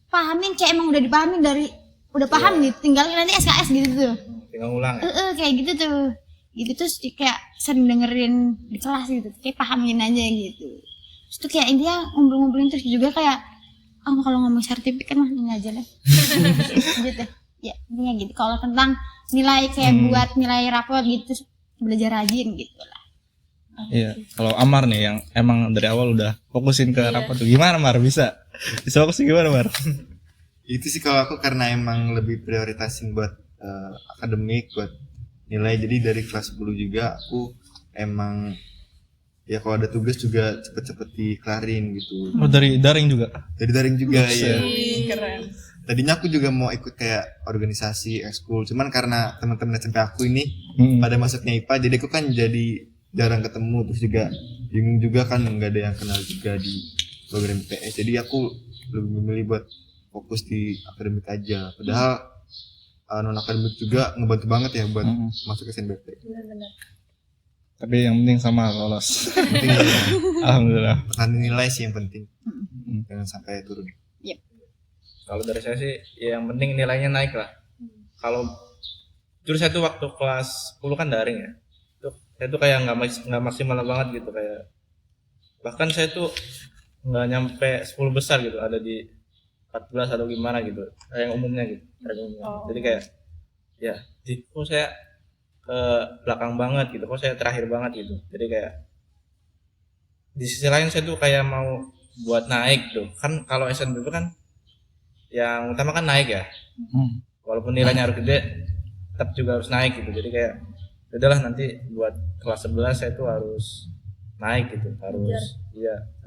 pahamin kayak emang udah dipahamin dari udah paham gitu, tinggal nanti SKS gitu tuh, tinggal ulang kayak gitu tuh gitu. Terus kayak sering dengerin di kelas gitu, kayak pahamin aja gitu. Terus tuh kayak intinya ngumpul-ngumpulin, terus juga kayak kalau ngomong sertifikat mah ini aja lah gitu ya, intinya gitu. Kalau tentang nilai kayak buat nilai rapor gitu belajar rajin gitu lah. Iya, kalau Amar nih yang emang dari awal udah fokusin ke rapor tuh gimana Mar? Bisa fokus gimana Mar? Itu sih kalau aku karena emang lebih prioritasin buat akademik, buat nilai. Jadi dari kelas 10 juga aku emang ya kalau ada tugas juga cepet-cepet diklarin gitu. Oh dari daring juga? Dari daring juga ya. Keren. Tadinya aku juga mau ikut kayak organisasi ekskul, cuman karena teman-teman SMP aku ini pada masuknya IPA, jadi aku kan jadi jarang ketemu, terus juga bingung juga kan nggak ada yang kenal juga di program IPS. Jadi aku lebih memilih buat fokus di akademik aja. Padahal non akademik juga ngebantu banget ya buat masuk ke SNBP. Benar-benar. Tapi yang penting sama lolos. Penting ya. Alhamdulillah. Pertahanan nilai sih yang penting. Jangan sampai turun. Kalau dari saya sih ya yang penting nilainya naik lah. Kalau jujur saya tuh waktu kelas 10 kan daring ya, tuh saya tuh kayak nggak maksimal banget gitu, kayak bahkan saya tuh nggak nyampe 10 besar gitu, ada di 14 atau gimana gitu, kayak yang umumnya gitu. Jadi kayak ya kok saya ke belakang banget gitu, kok saya terakhir banget gitu. Jadi kayak di sisi lain saya tuh kayak mau buat naik tuh kan. Kalau SNBP kan yang utama kan naik ya, walaupun nilainya harus gede tetap juga harus naik gitu. Jadi kayak udahlah nanti buat kelas 11 saya tuh harus naik gitu, harus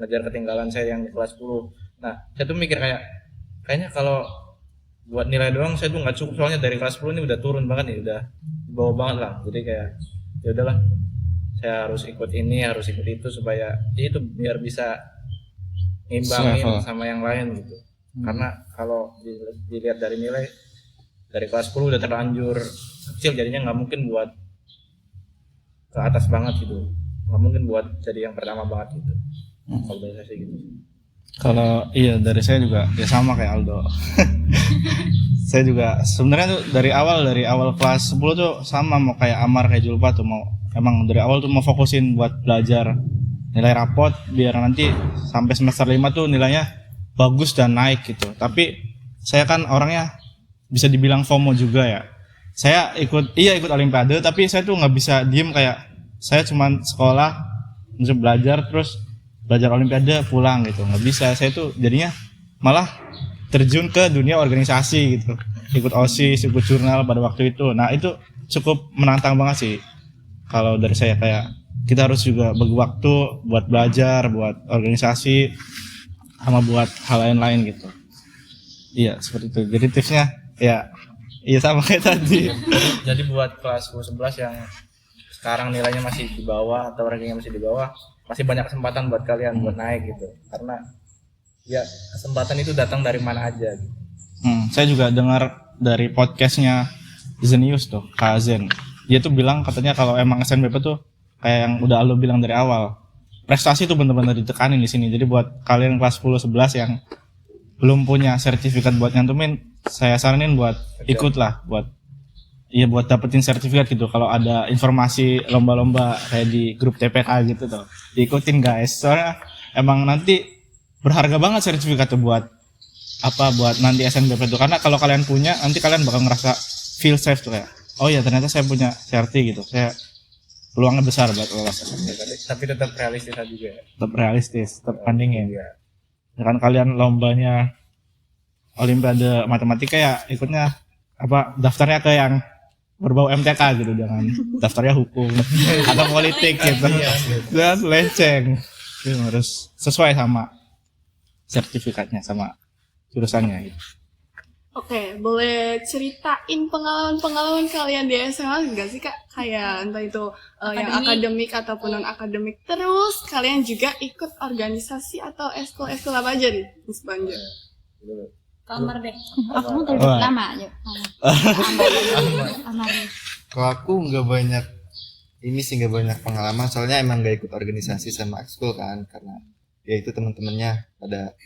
ngejar ketinggalan saya yang di kelas 10. Nah saya tuh mikir kayaknya kalau buat nilai doang saya tuh nggak cukup, soalnya dari kelas 10 ini udah turun banget nih, udah di bawah banget lah. Jadi kayak ya udahlah saya harus ikut ini, harus ikut itu, supaya itu biar bisa ngimbangin sama yang lain gitu. Karena kalau dilihat dari nilai dari kelas 10 udah terlanjur kecil, jadinya nggak mungkin buat ke atas banget gitu, nggak mungkin buat jadi yang pertama banget gitu. Kalau dari saya sih gitu. Kalau iya dari saya juga ya sama kayak Aldo. Saya juga sebenarnya tuh dari awal kelas 10 tuh sama mau kayak Amar, kayak Julpa tuh mau emang dari awal tuh mau fokusin buat belajar nilai rapot biar nanti sampai semester 5 tuh nilainya bagus dan naik gitu. Tapi saya kan orangnya bisa dibilang FOMO juga ya. Saya ikut olimpiade, tapi saya tuh nggak bisa diem, kayak saya cuman sekolah untuk belajar terus belajar olimpiade pulang gitu, nggak bisa. Saya tuh jadinya malah terjun ke dunia organisasi gitu, ikut OSIS, ikut jurnal pada waktu itu. Nah itu cukup menantang banget sih. Kalau dari saya kayak kita harus juga bagi waktu buat belajar, buat organisasi, sama buat hal lain-lain gitu. Iya seperti itu. Jadi tipsnya ya iya sama kayak tadi. Jadi buat kelas 10-11 yang sekarang nilainya masih di bawah atau rankingnya masih di bawah, masih banyak kesempatan buat kalian buat naik gitu. Karena ya kesempatan itu datang dari mana aja gitu. Saya juga dengar dari podcastnya Zenius tuh, Kak Zen. Dia tuh bilang katanya kalau emang SNBP tuh kayak yang udah Aldo bilang dari awal, prestasi tuh benar-benar ditekanin di sini. Jadi buat kalian kelas 10-11 yang belum punya sertifikat buat nyantumin, saya saranin buat ikut lah, buat dapetin sertifikat gitu. Kalau ada informasi lomba-lomba kayak di grup TPK gitu tuh, diikutin guys. Soalnya emang nanti berharga banget sertifikat tuh buat apa buat nanti SNBP itu, karena kalau kalian punya nanti kalian bakal ngerasa feel safe tuh kayak oh ya ternyata saya punya serti gitu, kayak peluangnya besar buat lolos SNBP. Tapi tetap realistis juga ya. Tetap realistis, tetap bandingin ya. Kan kalian lombanya Olimpiade matematika ya ikutnya apa daftarnya ke yang berbau MTK gitu, jangan daftarnya hukum atau politik gitu. Dan leceng. Itu harus sesuai sama sertifikatnya sama jurusannya gitu. Oke, boleh ceritain pengalaman kalian di SMA nggak sih Kak? Kayak entah itu yang akademik ataupun non akademik. Terus kalian juga ikut organisasi atau eskul apa aja nih, Miss Banjar? Kamar deh. Aku mau terlalu lama aja. Amar. Kalau aku nggak banyak ini sih, nggak banyak pengalaman, soalnya emang nggak ikut organisasi sama ekskul kan, karena ya itu teman-temannya pada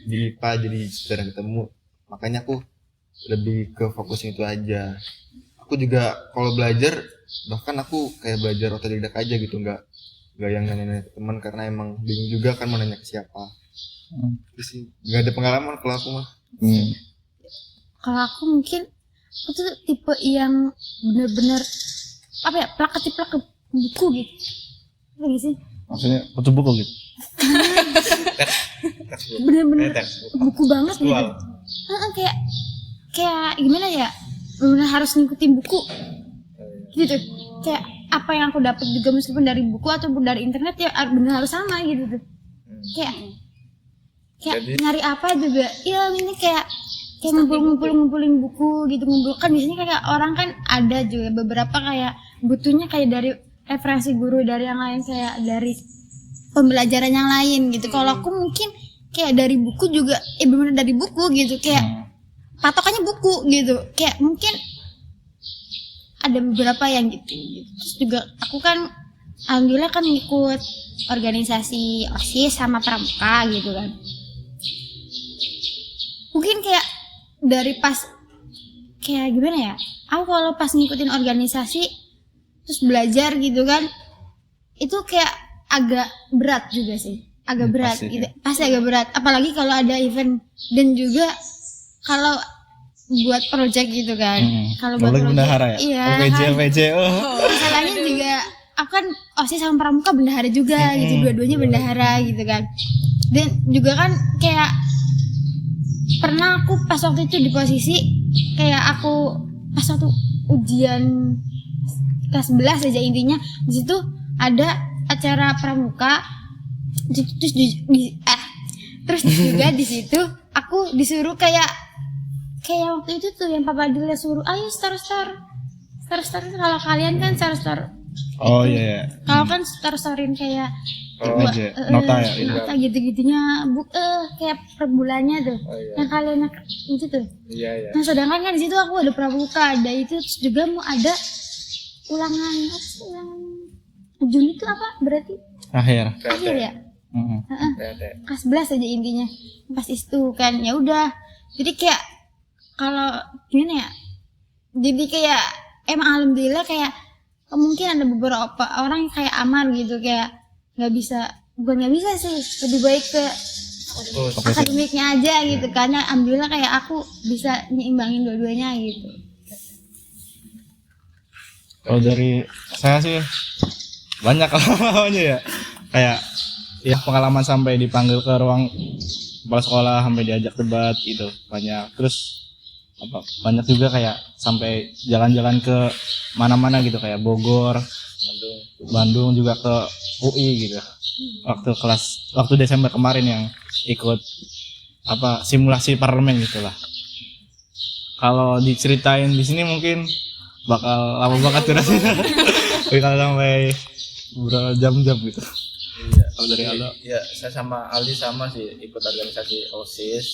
di MIPA jadi jarang ketemu, makanya aku lebih ke fokusnya itu aja. Aku juga kalau belajar bahkan aku kayak belajar otodidak aja gitu, nggak yang nanya-nanya ke teman, karena emang bingung juga kan mau nanya ke siapa. Terus sih nggak ada pengalaman kalau aku mah. Kalau aku mungkin aku tuh tipe yang bener-bener apa ya, plak buku gitu. Lagi sih. Maksudnya foto buku gitu. Bener-bener buku banget gitu. Kayak gimana ya? Bener harus ngikutin buku. Gitu. Kayak apa yang aku dapat juga meskipun dari buku ataupun dari internet ya bener harus sama gitu tuh. Kayak Jadi, nyari apa juga. Ya ini kayak ngumpulin buku gitu, kan biasanya kayak orang kan ada juga beberapa kayak butuhnya kayak dari referensi guru dari yang lain, kayak dari pembelajaran yang lain gitu. Kalau aku mungkin kayak dari buku juga bener dari buku gitu, kayak patokannya buku gitu, kayak mungkin ada beberapa yang gitu. Terus juga aku kan alhamdulillah kan ikut organisasi OSIS sama pramuka gitu kan. Mungkin kayak dari pas kayak gimana ya, aku kalau pas ngikutin organisasi terus belajar gitu kan, itu kayak agak berat juga sih, agak berat pasti, gitu, pasti agak berat, apalagi kalau ada event dan juga kalau buat project gitu kan. Kalau buat Boleh bendahara ya? iya LPJ. masalahnya juga aku kan OSIS sama pramuka bendahara juga gitu, dua-duanya bendahara gitu kan. Dan juga kan kayak pernah aku pas waktu itu di posisi kayak aku pas waktu ujian kelas 11 aja intinya, di situ ada acara pramuka, terus juga di situ aku disuruh kayak waktu itu tuh yang Papa Dila suruh ayo star kalau kalian kan star Oh iya. kalau kan starin kayak Aja, nota ya. nota gitu-gitunya kayak per bulannya tuh. Yang kalian itu tuh. iya. Nah sedangkan kan di situ aku ada pramuka, ada itu, terus juga mau ada ulangan Juni itu apa berarti Akhir. akhir ya. Kelas 11 aja intinya pas itu kan, ya udah. Jadi kayak kalau gimana ya, jadi kayak emang alhamdulillah kayak mungkin ada beberapa orang yang kayak aman gitu, kayak bukan nggak bisa sih, lebih baik ke akademiknya aja gitu, karena alhamdulillah kayak aku bisa nyimbangin dua-duanya gitu. Kalau dari saya sih banyak pengalamannya ya, kayak ya pengalaman sampai dipanggil ke ruang kepala sekolah, sampai diajak debat gitu banyak. Terus banyak juga kayak sampai jalan-jalan ke mana-mana gitu, kayak Bogor, Bandung juga ke UI gitu. Waktu Desember kemarin yang ikut simulasi parlemen gitulah. Kalau diceritain di sini mungkin bakal lama banget durasinya. Bakal sampai berjam-jam gitu. Iya. Kalau dari Aldo? Iya, saya sama Aldi sama sih, ikut organisasi OSIS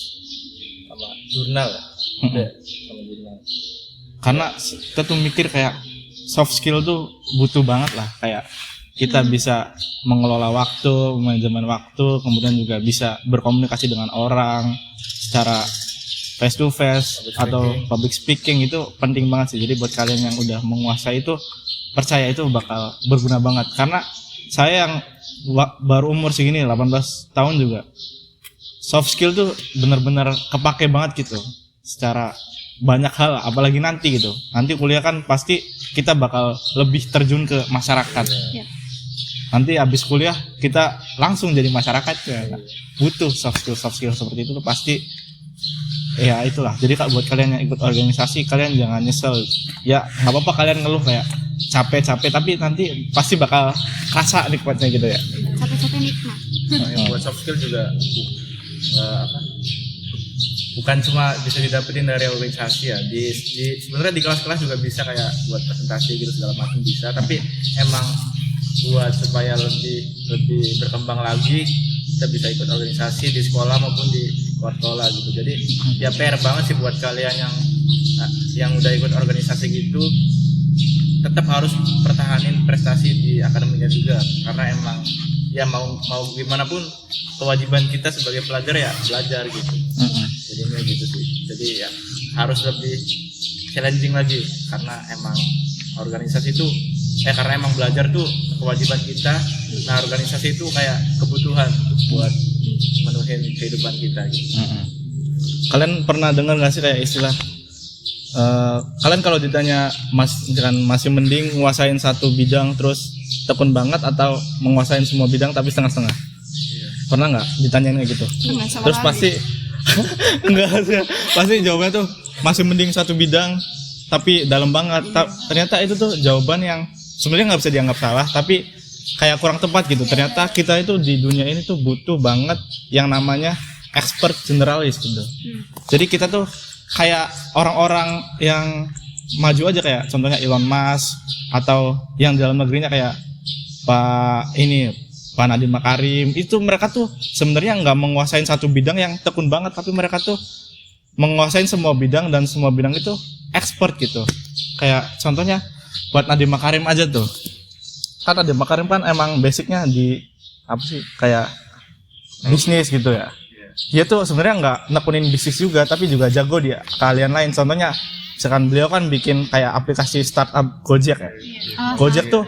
sama jurnal. Sama jurnal. Karena kita tuh mikir kayak soft skill tuh butuh banget lah, kayak kita bisa mengelola waktu, manajemen waktu, kemudian juga bisa berkomunikasi dengan orang secara face to face atau public speaking, itu penting banget sih. Jadi buat kalian yang udah menguasai itu, percaya itu bakal berguna banget. Karena saya yang baru umur segini 18 tahun juga soft skill tuh benar-benar kepake banget gitu secara banyak hal, apalagi nanti gitu. Nanti kuliah kan pasti kita bakal lebih terjun ke masyarakat. Iya. Nanti habis kuliah kita langsung jadi masyarakat ya. Butuh soft skill seperti itu tuh pasti. Ya itulah. Jadi buat kalian yang ikut organisasi, kalian jangan nyesel. Ya nggak apa-apa kalian ngeluh kayak capek-capek, tapi nanti pasti bakal kerasa nikmatnya gitu ya. Capek-capek nikmat. Yang buat soft skill juga bukan cuma bisa didapetin dari organisasi ya, sebenarnya di kelas-kelas juga bisa kayak buat presentasi gitu segala macam bisa, tapi emang buat supaya lebih berkembang lagi kita bisa ikut organisasi di sekolah maupun di luar sekolah gitu. Jadi ya PR banget sih buat kalian yang udah ikut organisasi gitu, tetap harus pertahanin prestasi di akademiknya juga, karena emang ya mau gimana pun kewajiban kita sebagai pelajar ya belajar gitu. Jadinya gitu sih. Jadi ya harus lebih challenging lagi, karena emang organisasi itu karena emang belajar tuh kewajiban kita. Nah organisasi itu kayak kebutuhan buat menuhin kehidupan kita gitu. Kalian pernah dengar nggak sih kayak istilah kalian kalau ditanya masih mending nguasain satu bidang terus tekun banget atau menguasain semua bidang tapi setengah-setengah? Pernah nggak ditanyain kayak gitu? Terus pasti enggak, pasti jawabannya tuh masih mending satu bidang tapi dalam banget. Ternyata itu tuh jawaban yang sebenarnya nggak bisa dianggap salah, tapi kayak kurang tepat gitu. Ternyata kita itu di dunia ini tuh butuh banget yang namanya expert generalis gitu. Jadi kita tuh kayak orang-orang yang maju aja, kayak contohnya Elon Musk, atau yang dalam negerinya kayak Pak Nadiem Makarim. Itu mereka tuh sebenarnya nggak menguasain satu bidang yang tekun banget, tapi mereka tuh menguasain semua bidang dan semua bidang itu expert gitu. Kayak contohnya buat Nadiem Makarim aja tuh, kan Nadiem Makarim kan emang basicnya di kayak bisnis gitu ya. Dia tuh sebenarnya nggak nekunin bisnis juga, tapi juga jago dia keahlian lain. Contohnya misalkan beliau kan bikin kayak aplikasi startup Gojek ya. Gojek tuh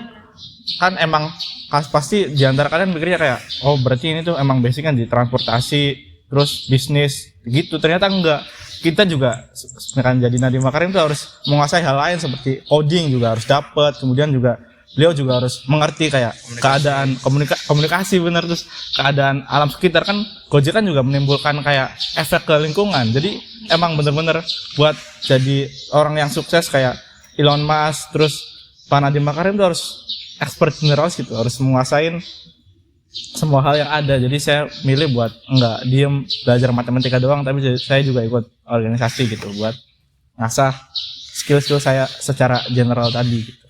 kan emang pasti diantara kalian mikirnya kayak, oh berarti ini tuh emang basicnya di transportasi terus bisnis gitu. Ternyata enggak. Kita juga misalkan jadi Nadiem Makarim tuh harus menguasai hal lain seperti coding juga harus dapat. Kemudian juga beliau juga harus mengerti kayak keadaan komunikasi bener, terus keadaan alam sekitar. Kan Gojek kan juga menimbulkan kayak efek ke lingkungan. Jadi emang bener-bener buat jadi orang yang sukses kayak Elon Musk terus Pak Nadiem Makarim tuh harus expert generalis gitu, harus menguasain semua hal yang ada. Jadi saya milih buat enggak diem belajar matematika doang, tapi saya juga ikut organisasi gitu buat ngasah skill-skill saya secara general tadi gitu.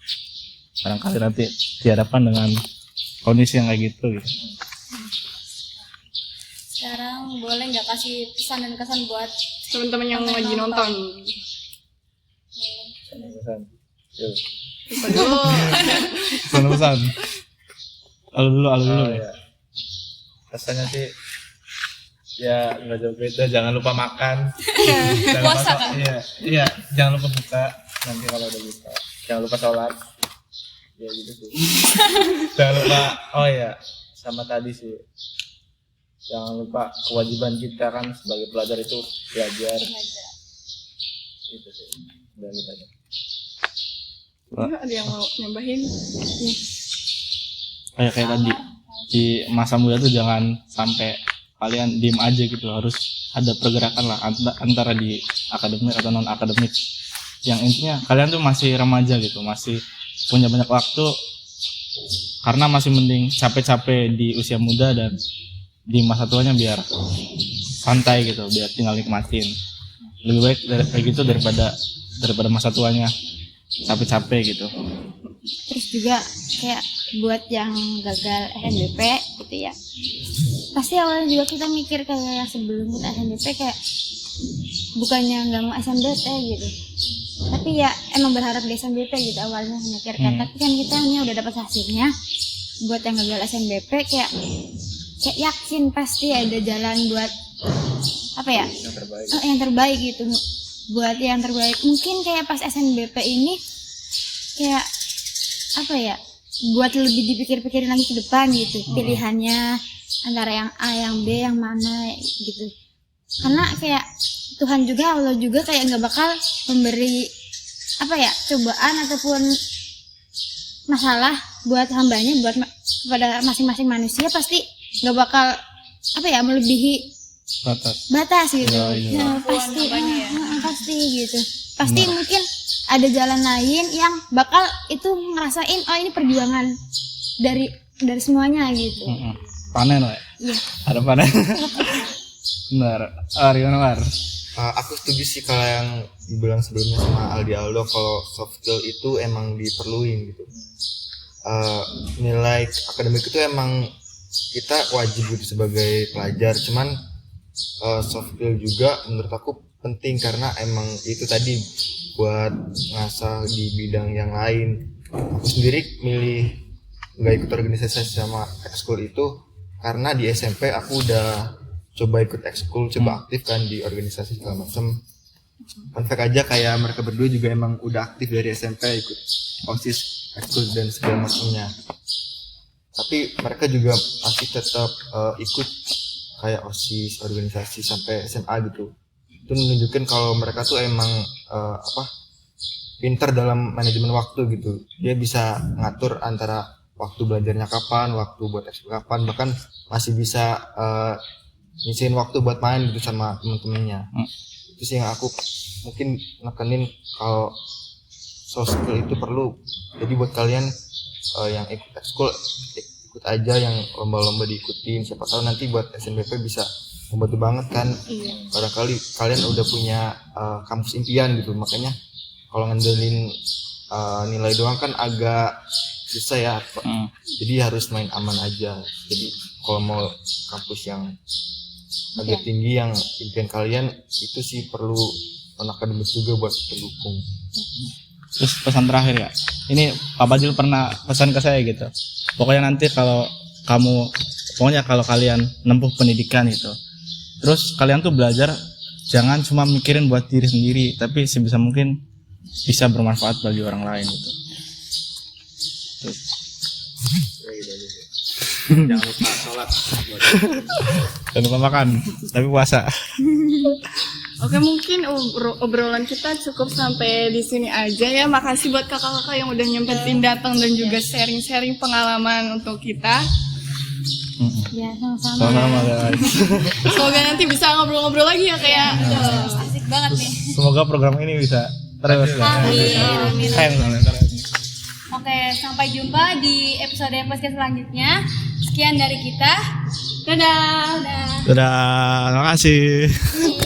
Barangkali nanti dihadapkan dengan kondisi yang kayak gitu. Sekarang boleh nggak kasih pesan dan kesan buat teman-teman yang lagi nonton. Pesan. Alu dulu. Ya. Rasanya sih ya nggak jauh beda, jangan lupa makan. puasa kan? Iya, jangan lupa buka nanti kalau udah buka. Jangan lupa sholat. Ya gitu sih. Jangan lupa, oh ya, sama tadi sih. Jangan lupa kewajiban kita kan sebagai pelajar itu belajar. Itu sih. Udah gitu aja. Ada yang mau nyambahin? Kayak tadi di masa muda tuh jangan sampai kalian diem aja gitu, harus ada pergerakan lah antara di akademik atau non akademik. Yang intinya kalian tuh masih remaja gitu, masih punya banyak waktu, karena masih mending capek-capek di usia muda dan di masa tuanya biar santai gitu, biar tinggal nikmatin. Lebih baik kayak gitu daripada masa tuanya capek-capek gitu. Terus juga kayak buat yang gagal SNBP gitu ya, pasti awalnya juga kita mikir kayak sebelum kita SNBP kayak bukannya nggak mau SNBP gitu, tapi ya emang berharap di SNBP gitu awalnya memikirkan. Tapi kan kita ini udah dapat hasilnya. Buat yang gagal SNBP kayak yakin pasti ada jalan buat apa ya, yang terbaik gitu. Buat yang terbaik mungkin kayak pas SNBP ini kayak apa ya, buat lebih dipikir-pikirin lagi ke depan gitu, pilihannya antara yang A, yang B, yang mana gitu. Karena kayak Tuhan juga, Allah juga kayak nggak bakal memberi cobaan ataupun masalah buat hambanya, kepada masing-masing manusia pasti nggak bakal melebihi batas gitu. Pasti gitu. Pasti mungkin ada jalan lain yang bakal itu ngerasain ini perjuangan dari semuanya gitu. Panen lah. Iya. Ada panen. Benar. Gimana Mar? Aku setuju sih kalau yang dibilang sebelumnya sama Aldi Aldo, kalau soft skill itu emang diperluin gitu. Nilai akademik itu emang kita wajib gitu sebagai pelajar, cuman soft skill juga menurut aku penting karena emang itu tadi buat ngasah di bidang yang lain. Aku sendiri milih nggak ikut organisasi sama ekskul itu karena di SMP aku udah coba ikut ekskul, coba aktif kan di organisasi segala macam. Fun fact aja kayak mereka berdua juga emang udah aktif dari SMP, ikut OSIS, ekskul dan segala macamnya. Tapi mereka juga masih tetap ikut kayak OSIS, organisasi sampai SMA gitu. Itu menunjukkan kalau mereka tuh emang pintar dalam manajemen waktu gitu. Dia bisa ngatur antara waktu belajarnya kapan, waktu buat ekskul kapan, bahkan masih bisa ngisiin waktu buat main gitu sama temen-temennya. Itu sih yang aku mungkin nekenin kalau soft skill itu perlu. Jadi buat kalian yang ikut ekskul, ikut aja yang lomba-lomba diikutin. Siapa tahu nanti buat SNBP bisa membantu banget kan. Barangkali kalian udah punya kampus impian gitu. Makanya kalau ngandelin nilai doang kan agak susah ya. Jadi harus main aman aja. Jadi kalau mau kampus yang agak tinggi yang impian kalian, itu sih perlu non-akademis juga buat pendukung. Terus pesan terakhir ya, ini Pak Badil pernah pesan ke saya gitu, pokoknya nanti kalau kalian nempuh pendidikan gitu, terus kalian tuh belajar jangan cuma mikirin buat diri sendiri, tapi sebisa mungkin bisa bermanfaat bagi orang lain gitu. Jangan lupa sholat. Jangan lupa makan, tapi puasa. Oke, mungkin obrolan kita cukup sampai di sini aja ya. Makasih buat kakak-kakak yang udah nyempetin datang dan juga sharing-sharing pengalaman untuk kita. Ya, sama-sama. Sama-sama guys. Semoga nanti bisa ngobrol-ngobrol lagi ya kayak. Asik banget nih. Semoga program ini bisa terus. Amin. Keren. Oke, sampai jumpa di episode podcast selanjutnya. Sekian dari kita. Dadah. Terima kasih.